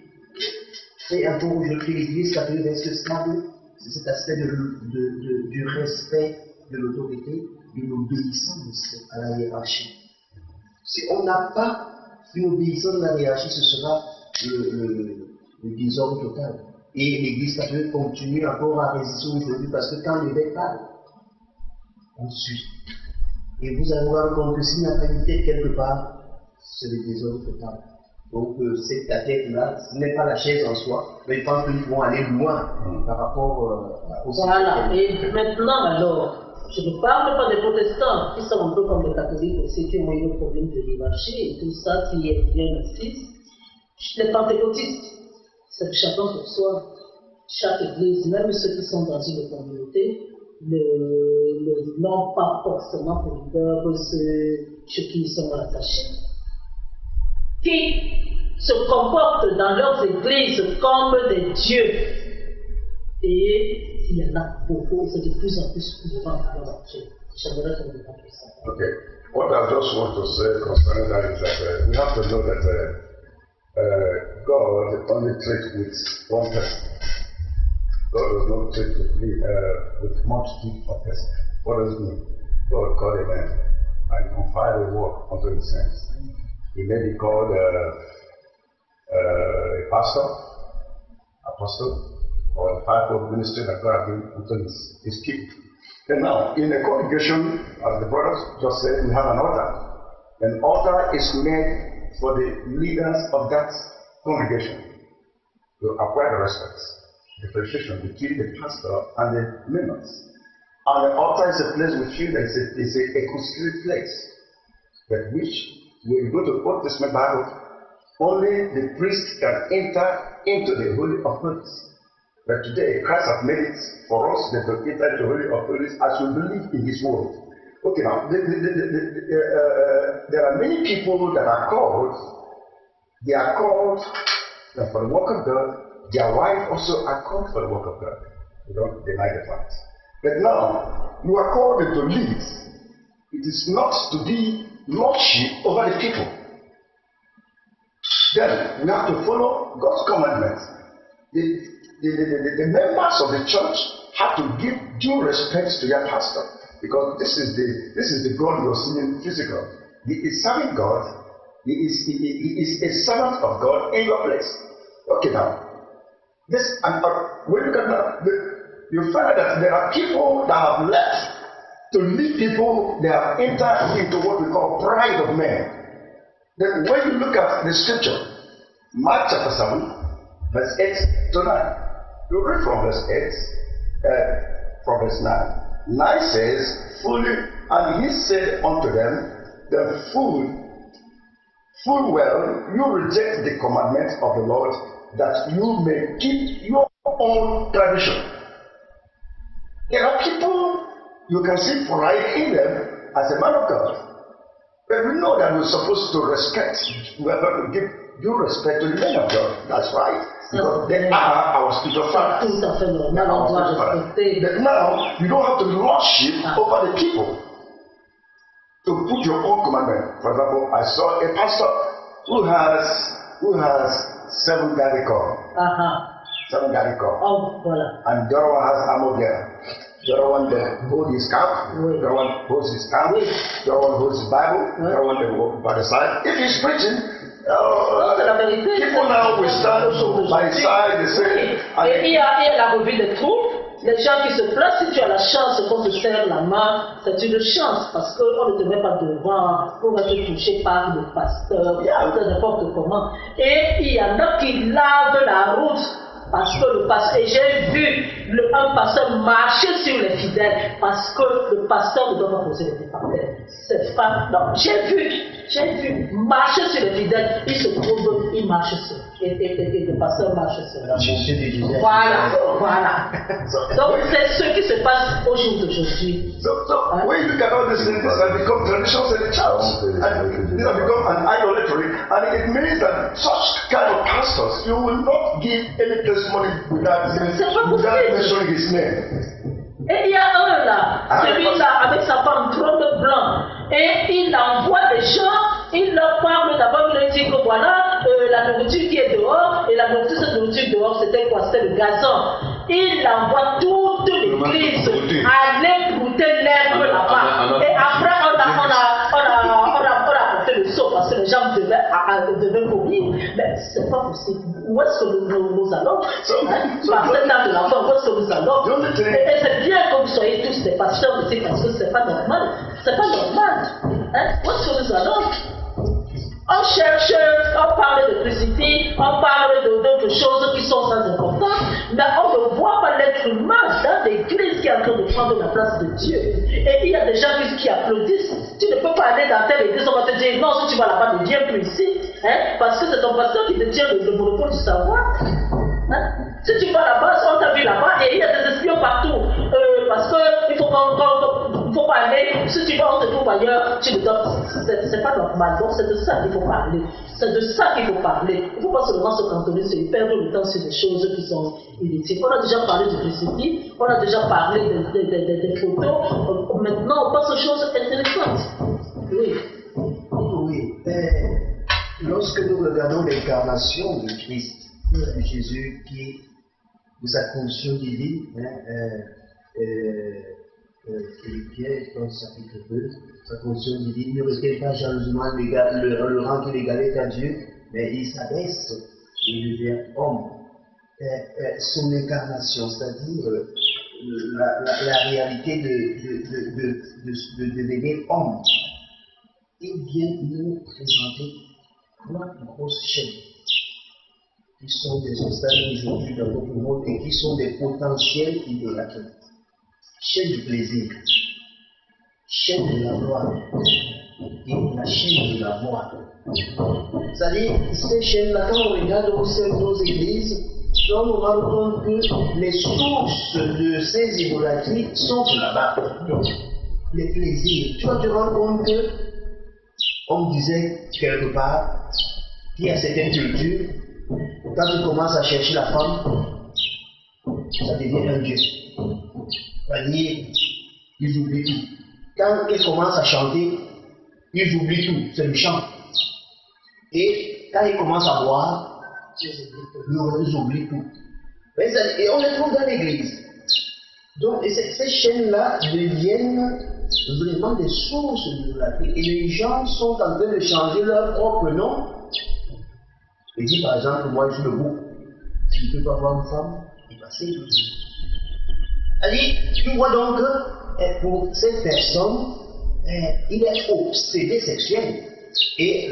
fait un peu aujourd'hui l'église catholique est stable, c'est cet aspect du respect de l'autorité, de l'obéissance à la hiérarchie. Si on n'a pas une obéissance à la hiérarchie, ce sera le désordre total. Et l'église catholique continue encore à résister aujourd'hui parce que quand l'évêque parle, on suit. Et vous allez voir compte que s'il n'y a pas une tête quelque part, c'est le désordre total. Donc cette tête-là, ce n'est pas la chaise en soi, mais je pense qu'ils vont aller loin par rapport aux... Voilà, et maintenant alors, je ne parle pas des protestants, qui sont un peu comme les catholiques aussi, qui ont eu le problème de hiérarchie et tout ça, qui est bien assise. Les pentecôtistes, c'est chacun pour soi. Chaque église, même ceux qui sont dans une communauté, n'ont pas forcément pour leader ceux qui sont attachés, qui se comportent dans leurs églises comme des dieux. Et il y en a beaucoup, c'est de plus en plus courant dans leur marché. J'aimerais qu'on débatte de ça. Okay. What I just want to say concerning that is that we have to know that God only treats with one person. God does not treat with multitude of persons. What does it mean? God called a man and confided the work unto his hands. He may be called a pastor, apostle, or a fivefold ministry that God has given unto his people. And now, in a congregation, as the brothers just said, we have an altar. An altar is made for the leaders of that congregation to acquire the respect, differentiation between the pastor and the members. And the altar is a place we feel that it's a consecrated place, but which, when you go to the Old Testament Bible, only the priest can enter into the Holy of Holies. But today, Christ has made it for us that we enter into the Holy of Holies as we believe in His Word. Okay, now, there are many people that are called, they are called for the work of God. Their wives also are called for the work of God. We don't deny the fact. But now, you are called to lead. It is not to be lordship over the people. Then, we have to follow God's commandments. The members of the church have to give due respect to their pastor. Because this is the God you are seeing physical. He is serving God. He is a servant of God in your place. Okay, now, this and when you can you find that there are people that have left to lead people. They have entered into what we call pride of men. Then when you look at the scripture, Mark chapter 7, verse 8 to 9, you read from verse 8, from verse 9. 9 says, fully, and he said unto them, the full well, you reject the commandments of the Lord, that you may keep your own tradition. There are people, you can see pride in them as a man of God. But we know that we're supposed to respect, we are going to give due respect to the men of God. That's right. Because they are our spiritual fathers. But now, you don't have to lordship over the people to put your own commandment. For example, I saw a pastor who has 7 garden corps. 7 garden corps. Oh, voilà. And the other one has armor there. The other one holds his cap. The other one holds his camp. The other one holds his Bible. The other one by the side. If he's preaching, people now will stand by his side. They say. Et il y a la revue des troupes. Les gens qui se placent, si tu as la chance qu'on te serre la main, c'est une chance parce qu'on ne te met pas devant pour être touché par le pasteur, n'importe comment. Et il y en a qui lavent la route parce que le pasteur, et j'ai vu un pasteur marcher sur les fidèles parce que le pasteur ne doit pas poser les pieds par terre. Cette femme, non, j'ai vu marcher sur les fidèles, il se trouve, il marche sur. Et le pasteur marche sur. Voilà. Donc c'est ce qui se passe au jour d'aujourd'hui. So when you look at all these things that become traditions in the church, and these have become an idolatry, and it means that such kind of pastors, you will not give any testimony without mentioning his name. Et il y a un là, celui-là avec sa femme trône blanc, et il envoie des gens, il leur parle d'abord, il leur dit que voilà, la nourriture qui est dehors, et la nourriture, cette nourriture dehors, c'était quoi? C'était le gazon. Il envoie toute l'église aller brouter l'herbe là-bas. Et après, on a porté le seau parce que les gens devaient courir. Mais c'est pas possible. Où est-ce que nous allons? Par cet âge de l'enfant, où est-ce que nous allons? Et c'est bien que vous soyez tous des pasteurs ici parce que c'est pas normal. C'est pas normal. Où est-ce que nous allons? On cherche, on parle de crucifix, on parle d'autres choses qui sont sans importance, mais on ne voit pas l'être humain dans l'église qui est en train de prendre la place de Dieu. Et il y a des gens qui applaudissent. Tu ne peux pas aller dans telle église, on va te dire non, si tu vas là-bas, ne viens plus ici, parce que c'est ton pasteur qui détient le monopole du savoir. Si tu vas là-bas, on t'a vu là-bas, et il y a des espions partout. Parce qu'il faut pas aller, si tu vas, on te trouve ailleurs, tu le donnes. C'est pas normal. Donc c'est de ça qu'il faut parler. C'est de ça qu'il faut parler. Il ne faut pas seulement se cantonner sur perdre le temps sur des choses qui sont inutiles. On a déjà parlé du crucifix, on a déjà parlé des photos. Maintenant, on passe aux choses intéressantes. Oui. Oui. Lorsque nous regardons l'incarnation de Christ, de Jésus qui, de sa conscience divine, Philippiens, dans le chapitre 2, sa conscience divine ne retient pas jalousement le rang qu'il égalait à Dieu, mais il s'abaisse et il devient homme. Son incarnation, c'est-à-dire la réalité de devenir homme, il vient nous présenter trois grosses chaînes qui sont des obstacles aujourd'hui dans notre monde et qui sont des potentiels idolâtres. Chaîne du plaisir, chaîne de la gloire et la chaîne de la mort. C'est-à-dire, ces chaînes-là, quand on regarde nos églises, on nous rend compte que les sources de ces idolâtries sont là-bas. Les plaisirs. Tu vas te rendre compte que, on disait quelque part, qu'il y a certaines cultures, quand tu commences à chercher la femme, ça devient un dieu. C'est-à-dire, ils oublient tout. Quand ils commencent à chanter, ils oublient tout, c'est le chant. Et quand ils commencent à boire, ils oublient tout. Et on les trouve dans l'église. Donc, ces chaînes-là deviennent vraiment des sources de la vie. Et les gens sont en train de changer leur propre nom. Et dit par exemple, moi je suis le groupe, si tu ne peux pas voir une femme, il va passer. Tu vois donc que pour cette personne, il est obsédé sexuel. Et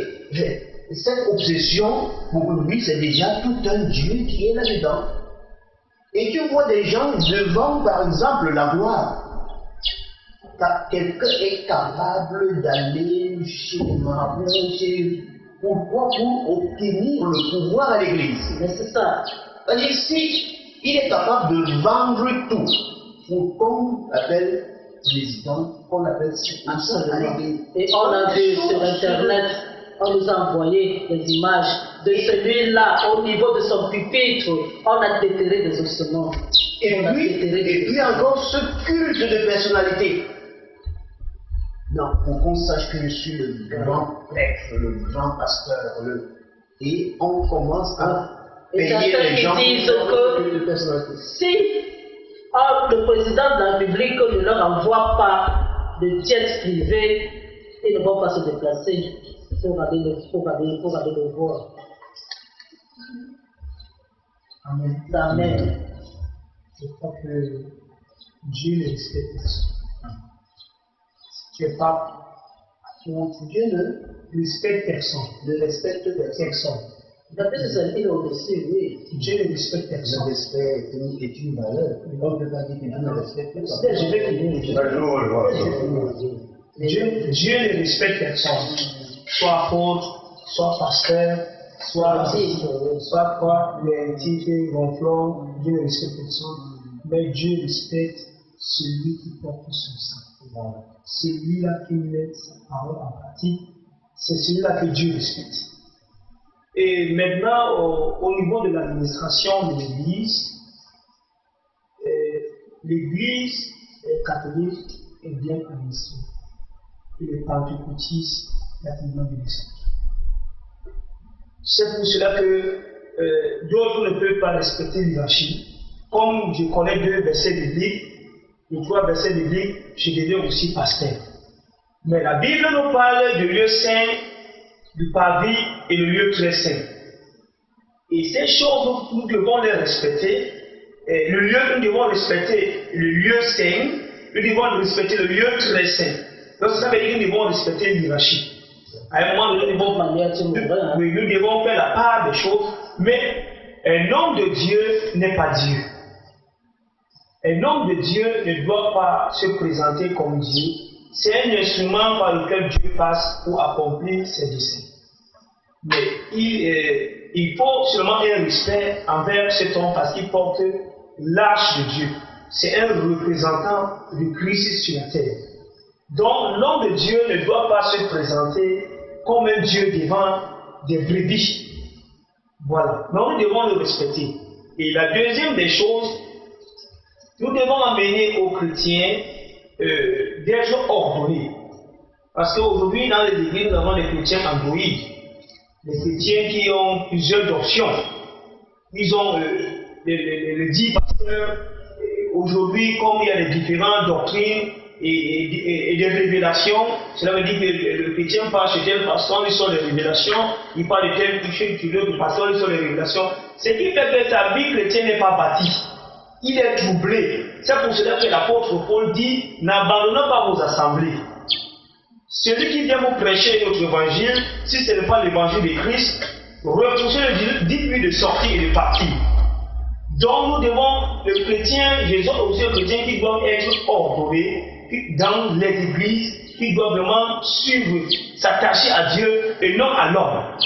cette obsession, pour lui, c'est déjà tout un Dieu qui est là-dedans. Et tu vois des gens devant, par exemple, la gloire. Quelqu'un est capable d'aller chez les marabouts, pourquoi? Pour obtenir le pouvoir à l'église. Mais c'est ça. C'est-à-dire, si il est capable de vendre tout, pour qu'on appelle les idents, qu'on appelle à l'église. Et on a vu sur Internet, on nous a envoyé des images de celui-là au niveau de son pupitre. On a déterré des ossements. Et puis encore ce culte de personnalité. Non, pour qu'on sache que je suis le grand prêtre, le grand pasteur, et on commence à payer les gens que si le président de la République ne leur envoie pas de jet privé, ils ne vont pas se déplacer pour aller le voir. Amen. Amen. Je crois que Dieu le respecte. Tu es pas pour Dieu ne respecte personne. Ne respecte personne. D'après ce seul, il est au-dessus, oui. Dieu ne respecte Le personne. respect est une valeur. On ne peut pas dire que Dieu ne respecte pas. Je vais finir. Un jour, on le voit. Dieu ne respecte personne. Soit apôtre, soit pasteur, soit quoi, les titres, gonflants, Dieu ne respecte personne. Mais Dieu respecte celui qui porte son sang. Celui-là qui met sa parole en pratique, c'est celui-là que Dieu respecte. Et maintenant, au niveau de l'administration de l'Église, l'Église catholique est bien administrée. Et les pentecôtistes, l'activement de l'Esprit. C'est pour cela que d'autres ne peuvent pas respecter l'hierarchie. Comme je connais 2 versets bibliques, les 3 versets bibliques, je deviens aussi pasteur. Mais la Bible nous parle du lieu saint, du parvis et le lieu très saint. Et ces choses, nous devons les respecter. Et le lieu que nous devons respecter, le lieu saint, nous devons respecter le lieu très saint. Donc ça veut dire que nous devons respecter l'hierarchie. À un moment donné, nous devons faire la part des choses, mais un homme de Dieu n'est pas Dieu. Un homme de Dieu ne doit pas se présenter comme Dieu. C'est un instrument par lequel Dieu passe pour accomplir ses desseins. Mais il faut seulement un respect envers cet homme parce qu'il porte l'arche de Dieu. C'est un représentant de Christ sur la terre. Donc l'homme de Dieu ne doit pas se présenter comme un Dieu devant des brebis. Voilà. Mais nous devons le respecter. Et la deuxième des choses, nous devons amener aux chrétiens d'être ordonnés. Parce qu'aujourd'hui, dans les églises, nous avons des chrétiens androïdes. Des chrétiens qui ont plusieurs options. Ils ont les 10 pasteurs. Aujourd'hui, comme il y a des différentes doctrines et des révélations, cela veut dire que le chrétien parle chez tel pasteur, ils sont les révélations. Il parle de tel pasteur, ils sont les révélations. Ce qui fait que sa vie chrétienne n'est pas bâtie. Il est troublé. C'est pour cela que l'apôtre Paul dit, n'abandonnez pas vos assemblées. Celui qui vient vous prêcher notre évangile, si ce n'est pas l'évangile de Christ, repoussez-le, dites-lui de sortir et de partir. Donc nous devons, les chrétiens, Jésus aussi les chrétiens qui doivent être ordonnés dans les églises, qui doivent vraiment suivre, s'attacher à Dieu et non à l'homme.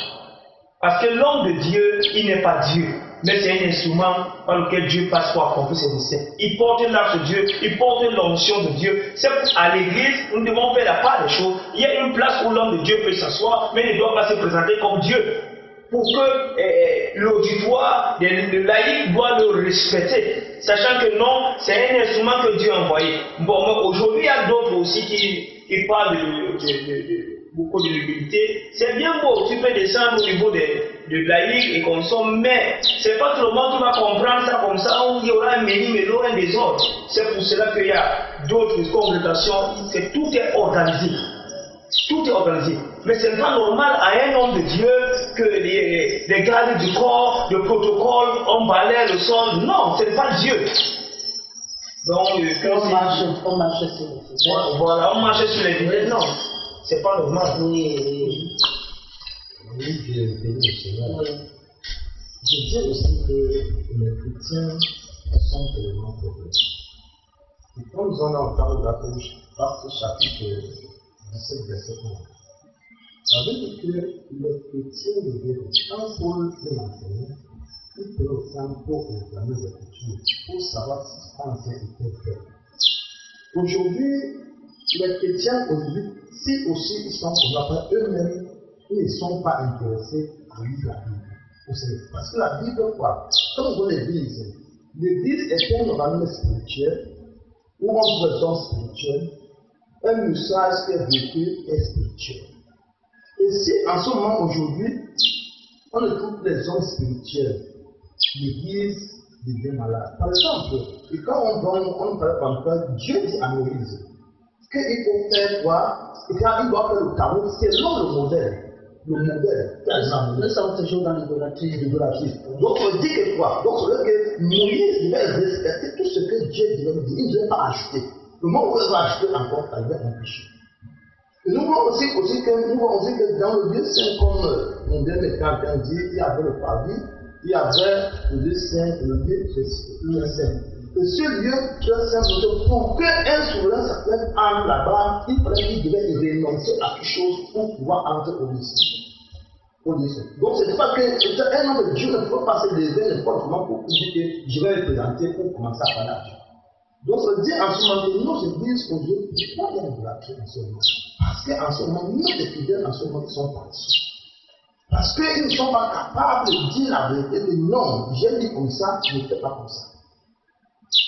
Parce que l'homme de Dieu, il n'est pas Dieu. Mais c'est un instrument par lequel Dieu passe pour accomplir ses desseins. Il porte l'arche de Dieu, il porte l'onction de Dieu. C'est à l'église, nous devons faire la part des choses. Il y a une place où l'homme de Dieu peut s'asseoir, mais il ne doit pas se présenter comme Dieu. Pour que l'auditoire, le laïc doit le respecter. Sachant que non, c'est un instrument que Dieu a envoyé. Bon, aujourd'hui, il y a d'autres aussi qui parlent beaucoup de l'humilité. C'est bien beau, tu peux descendre au niveau de laïc et consomme, mais c'est pas tout le monde qui va comprendre ça comme ça, où il y aura un méli-mélo, un désordre. C'est pour cela qu'il y a d'autres congrégations, tout est organisé. Tout est organisé. Mais ce n'est pas normal à un homme de Dieu que les gardes du corps, le protocole, on balaie le sol. Non, ce n'est pas Dieu. Donc, on marche sur les fidèles. Voilà, on marche sur les fidèles. Non, c'est pas normal. Oui, je bénis le Seigneur. Je dis aussi que les chrétiens sont tellement pauvres. Et quand nous en entendons dans ce chapitre 17, verset 11, ça veut dire que les chrétiens de Dieu, quand Paul les enseigne, ils peuvent prendre pour examiner les Écritures, pour savoir si ce qu'on enseigne était vrai. Aujourd'hui, les chrétiens, aujourd'hui, si aussi ils sont pour eux-mêmes, ils ne sont pas intéressés à lire la Bible. Parce que la Bible, quoi, comme vous l'Église est un organisme spirituel, où on trouve les hommes spirituels, un message qui est vécu est spirituel. Et si en ce moment aujourd'hui, on ne trouve plus les hommes spirituels, l'Église devient malade. Par exemple, et quand on parle comme ça, Dieu dit à Moïse qu'il faut faire quoi? Et quand il doit faire le carreau selon le modèle. Le modèle. Nous sommes toujours dans l'idolâtrie. Donc on dit que quoi? Donc ça veut dire que Moïse devait respecter tout ce que Dieu devait dire. Il ne devait pas ajouter. Le moment où il va ajouter encore, ça devait empêcher. Nous voyons aussi que dans le lieu saint, comme mon bien est en train de dire, il y avait le paradis, il y avait le lieu saint et le lieu saint. Et ce lieu très saint, pour qu'un souverain s'appelle entre là-bas, il fallait qu'il devait renoncer à quelque chose pour pouvoir entrer au lieu saint. Donc c'est pas qu'un homme de Dieu ne peut pas se lever n'importe comment pour dire que je vais le présenter pour commencer à parler à Dieu. Donc ça veut dire en ce moment que nos églises aujourd'hui ne sont pas dans l'idolâtrie en ce moment. Parce qu'en ce moment, nos fidèles en ce moment ils sont partis. Parce qu'ils ne sont pas capables de dire la vérité que non, j'ai dit comme ça, je ne fais pas comme ça.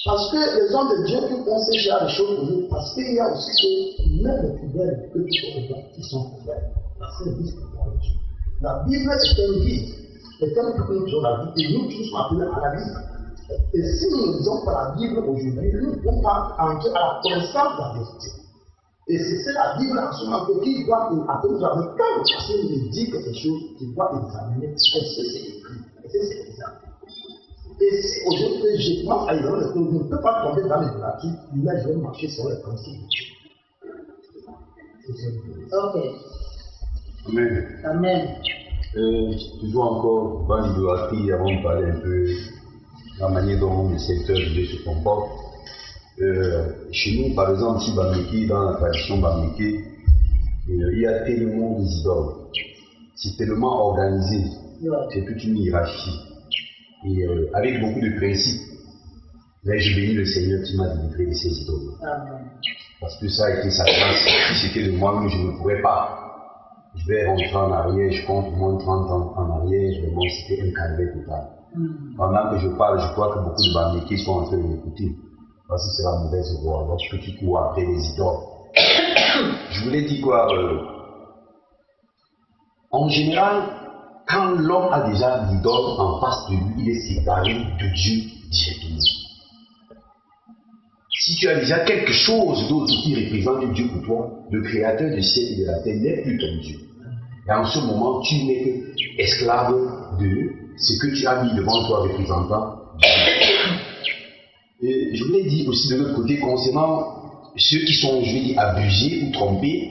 Parce que les hommes de Dieu qui font ces genre de choses aujourd'hui, parce qu'il y a aussi que même les fidèles que tu vois qui sont fidèles. Parce que Dieu. La Bible est un guide. C'est un peu que nous avons la vie et nous tous sommes appelés à la Bible. Et si nous ne lisons pas la Bible aujourd'hui, nous ne pouvons pas entrer à la connaissance de la vérité. Et c'est la Bible en ce moment qui doit nous appeler quand le pasteur nous dit quelque chose, il doit examiner est-ce que c'est écrit, est-ce que c'est exact. Et si aujourd'hui je pense à l'idole, je ne peux pas tomber dans l'idolâtrie, mais je vais marcher sur les principes de Dieu. Ok. Amen. Amen. Toujours encore dans l'idolâtrie, avant de parler un peu de la manière dont le secteur de Dieu se comporte. Chez nous, par exemple, ici, Bameke, dans la tradition Bameke, il y a tellement d'idoles. C'est tellement organisé. C'est toute une hiérarchie. Et avec beaucoup de principes. Mais je bénis le Seigneur qui m'a délivré de ces idoles. Parce que ça a été sa grâce. Si c'était de moi-même, je ne pourrais pas. Je vais rentrer en arrière, je compte moins de 30 ans en arrière, je vais voir si c'était un calvaire total. Pendant que je parle, je crois que beaucoup de Bameke sont en train de m'écouter. Parce que c'est la mauvaise voie, lorsque tu cours après les idoles. Je voulais dire quoi en général, quand l'homme a déjà l'idole en face de lui, il est séparé de Dieu directement. Si tu as déjà quelque chose d'autre qui représente Dieu pour toi, le créateur du ciel et de la terre n'est plus ton Dieu. Et en ce moment, tu n'es que esclave de ce que tu as mis devant toi représentant Dieu. Et je voulais dire aussi de l'autre côté, concernant ceux qui sont, je vais dire, abusés ou trompés,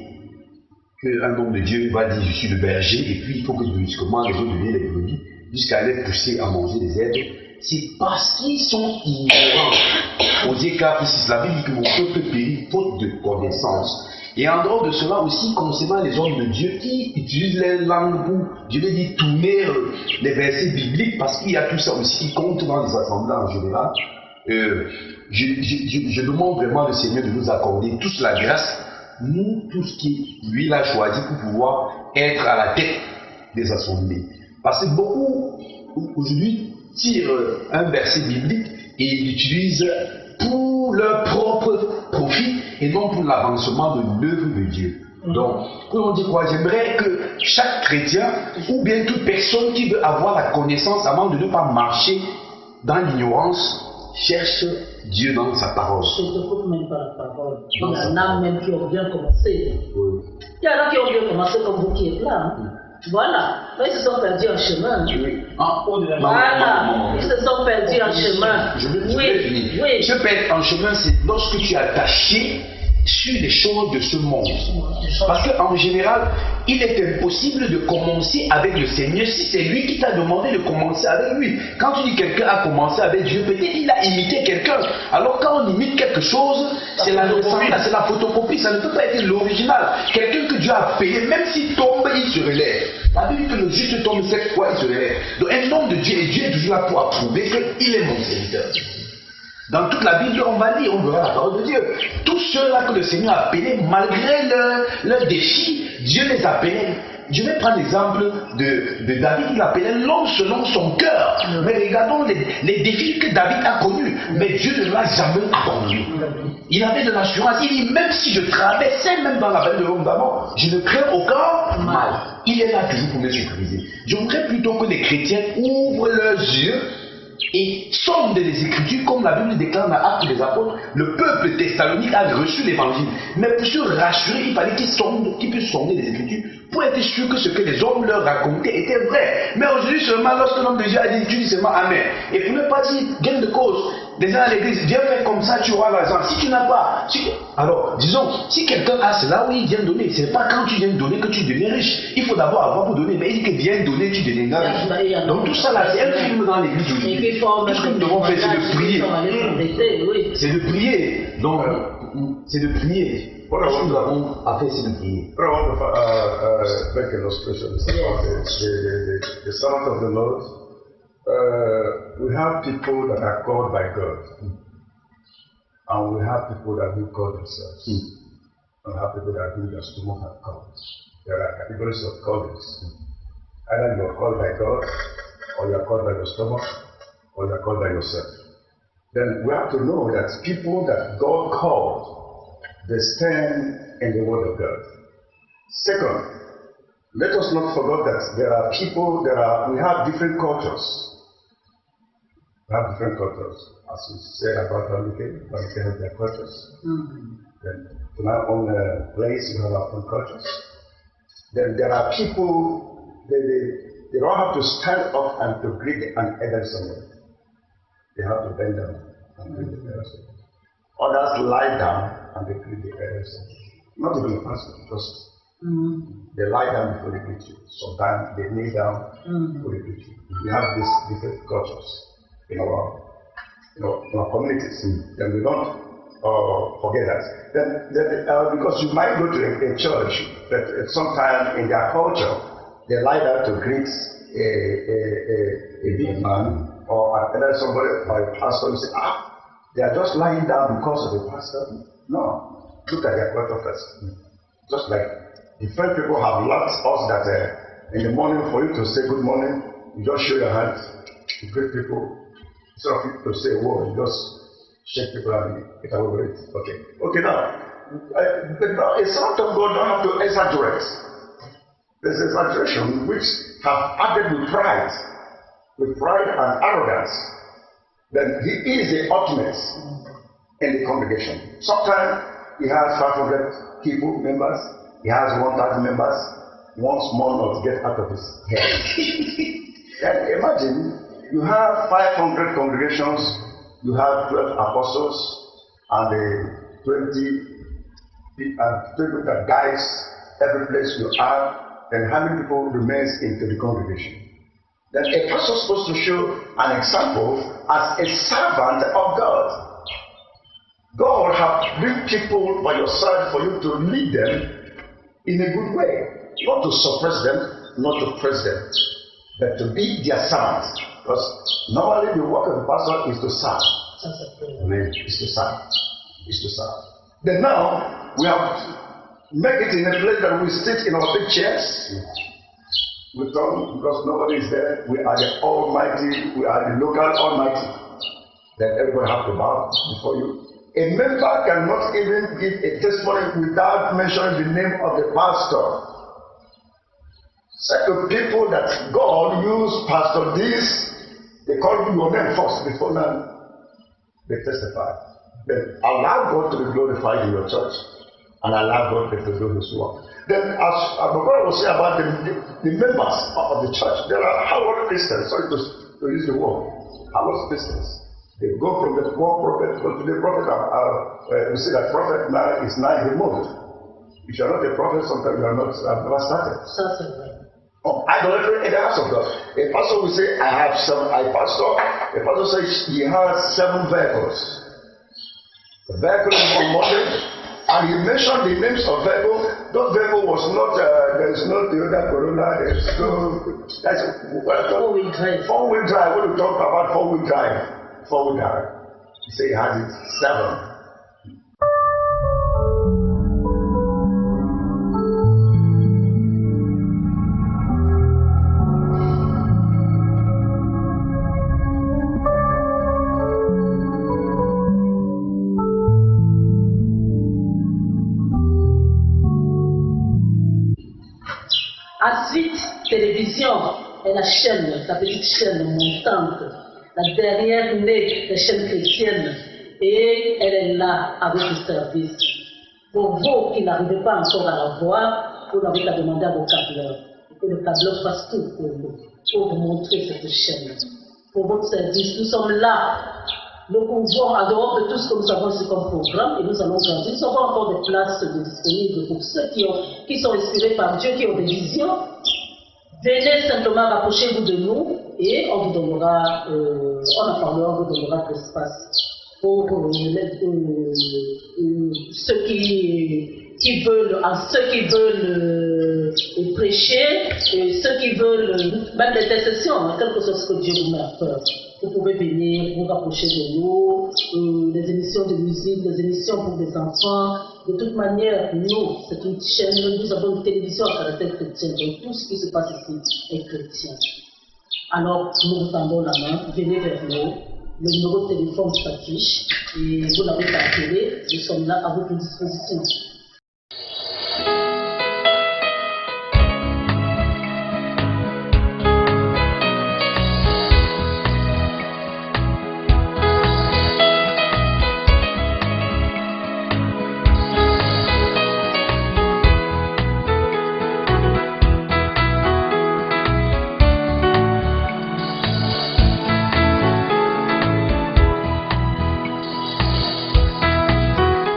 qu'un homme de Dieu va dire je suis le berger, et puis il faut que brusquement les autres deviennent les brebis, jusqu'à les pousser à manger des herbes. C'est parce qu'ils sont ignorants. Osée 4:6, la Bible dit que mon peuple périt faute de connaissance. Et en dehors de cela aussi, concernant les hommes de Dieu qui utilisent les langues pour, je vais dire, tourner les versets bibliques, parce qu'il y a tout ça aussi qui compte dans les assemblées en général. Je demande vraiment le Seigneur de nous accorder tous la grâce, nous, tous qui lui l'a choisi pour pouvoir être à la tête des assemblées. Parce que beaucoup, aujourd'hui, tirent un verset biblique et l'utilisent pour leur propre profit et non pour l'avancement de l'œuvre de Dieu. Donc, on dit quoi? J'aimerais que chaque chrétien, ou bien toute personne qui veut avoir la connaissance avant de ne pas marcher dans l'ignorance, cherche Dieu dans sa parole. Je ne te coupe même pas la parole. Il y en a même qui ont bien commencé. Oui. Il y en a qui ont bien commencé comme vous qui êtes là. Hein. Voilà. Mais ils se sont perdus en chemin. Oui. Voilà. Ils se sont perdus en chemin. Je veux finir. Oui. Se perdre en chemin, c'est lorsque tu es attaché sur les choses de ce monde. Parce qu'en général, il est impossible de commencer avec le Seigneur si c'est lui qui t'a demandé de commencer avec lui. Quand tu dis quelqu'un a commencé avec Dieu, peut-être il a imité quelqu'un. Alors quand on imite quelque chose, c'est la ressemblance, c'est la photocopie, ça ne peut pas être l'original. Quelqu'un que Dieu a appelé, même s'il tombe, il se relève. La Bible dit que le juste tombe 7 fois, il se relève. Donc un homme de Dieu, et Dieu est toujours là pour approuver qu'il est mon serviteur. Dans toute la Bible, on va lire, on verra la parole de Dieu. Tous ceux-là que le Seigneur a appelés, malgré leurs défis, Dieu les appelait. Je vais prendre l'exemple de David, il appelait l'homme selon son cœur. Mais regardons les défis que David a connus. Mais Dieu ne l'a jamais abandonné. Il avait de l'assurance. Il dit, même si je traversais même dans la vallée de l'homme d'abord, je ne crains aucun mal. Il est là toujours pour me sécuriser. Je voudrais plutôt que les chrétiens ouvrent leurs yeux et sondent les Écritures, comme la Bible déclare dans Actes des Apôtres. Le peuple thessalonique a reçu l'évangile, mais pour se rassurer, il fallait qu'ils puissent sonder les Écritures pour être sûr que ce que les hommes leur racontaient était vrai. Mais aujourd'hui seulement, lorsque l'homme de Dieu a dit, tu dis seulement Amen. Et pour ne pas dire gain de cause, des gens à l'église, viens faire comme ça, tu auras l'argent. Si tu n'as pas, alors disons, si quelqu'un a cela, oui, il vient donner. Ce n'est pas quand tu viens donner que tu deviens riche. Il faut d'abord avoir pour donner, mais il dit que viens donner, tu deviens riche. Donc tout ça là, c'est un film dans l'église aujourd'hui. Tout ce que nous devons faire, c'est de prier. C'est de prier. Donc, c'est de prier. What I want to a fait, c'est de prier. What I want to make an illustration is about the servant of the Lord. We have people that are called by God, and we have people that do call themselves. And we have people that do their stomach have called. There are categories of callings. Either you are called by God, or you are called by your stomach, or you are called by yourself. Then we have to know that people that God called, they stand in the Word of God. Second, let us not forget that there are people, we have different cultures. We have different cultures. As we said about Dominican have their cultures. Then in our own place, we have our own cultures. Then there are people, they don't have to stand up and to greet an elder somewhere. They have to bend down and greet the elder somewhere. Others lie down and they greet the elders. Not even the pastor, just they lie down before they greet you. Sometimes they kneel down before they greet you. We have these different cultures in our communities. Then we don't forget that. Then because you might go to a church that sometime in their culture they lie down to greet a big man or somebody or a pastor. You say, they are just lying down because of the pastor. No. Look at their culture first. Just like the French people have learnt us that in the morning for you to say good morning, you just show your hands to greet people. Instead of you to say a word, you just shake people and get away with it. Okay, now, a servant of God don't have to exaggerate. There's exaggeration which have added with pride and arrogance. Then he is the ultimate in the congregation. Sometimes he has 500 people, members, he has 1,000 members, one small note gets out of his head. And imagine, you have 500 congregations, you have 12 apostles, and 20 people that guides every place you are, and how many people remains into the congregation. Then a pastor is supposed to show an example as a servant of God. God have bring people by your side for you to lead them in a good way. Not to suppress them, not to press them, but to be their servants. Because normally the work of the pastor is to serve. Amen. Is to serve. Is to serve. Then now we have make it in a place that we sit in our big chairs. We come because nobody is there. We are the Almighty. We are the local Almighty. Then everybody have to bow before you. A member cannot even give a testimony without mentioning the name of the pastor. Certain people that God used Pastor this, they call your name first before now they testify. Then allow God to be glorified in your church and allow God to do His work. Then, as Abu Bakr was saying about the members of the church, there are Howard Christians, sorry to use the word, Howard Christians. They go from the one prophet to the prophet. We say that prophet now is now removed. If you are not a prophet, sometimes you are not, never started. Idolatry in the house of God. A pastor will say, I have seven. A pastor says he has 7 vehicles. The vehicle is on Monday, and he mentioned the names of vehicles. Those vehicles was not, there is no Toyota Corolla, there is no, that's 4-wheel drive. 4-wheel drive, when we talk about 4-wheel drive, he said he has it 7. Ensuite, télévision est la chaîne, la petite chaîne montante, la dernière née des chaînes chrétiennes, et elle est là avec le service. Pour vous qui n'arrivez pas encore à la voir, vous n'avez qu'à demander à vos câbleurs, que le câbleur fasse tout pour vous montrer cette chaîne. Pour votre service, nous sommes là nous pouvons, en dehors de tout ce que nous avons ici comme programme, et nous allons grandir, nous avons encore des places disponibles pour ceux qui sont inspirés par Dieu, qui ont des visions. Venez simplement, rapprochez-vous de nous et on vous donnera, on en parlera, on vous donnera de l'espace pour ceux qui veulent prêcher, et ceux qui veulent même l'intercession, quelque chose que Dieu vous met à faire. Vous pouvez venir vous rapprocher de nous, des émissions de musique, des émissions pour des enfants. De toute manière, nous, c'est une chaîne, nous avons une télévision à caractère chrétien, donc tout ce qui se passe ici est chrétien. Alors, nous vous tendons la main, venez vers nous, le numéro de téléphone s'affiche, et vous n'avez pas appelé, nous sommes là à votre disposition.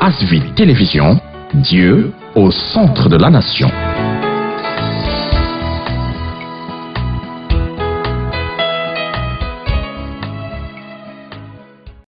Asvid Télévision, Dieu au centre de la nation.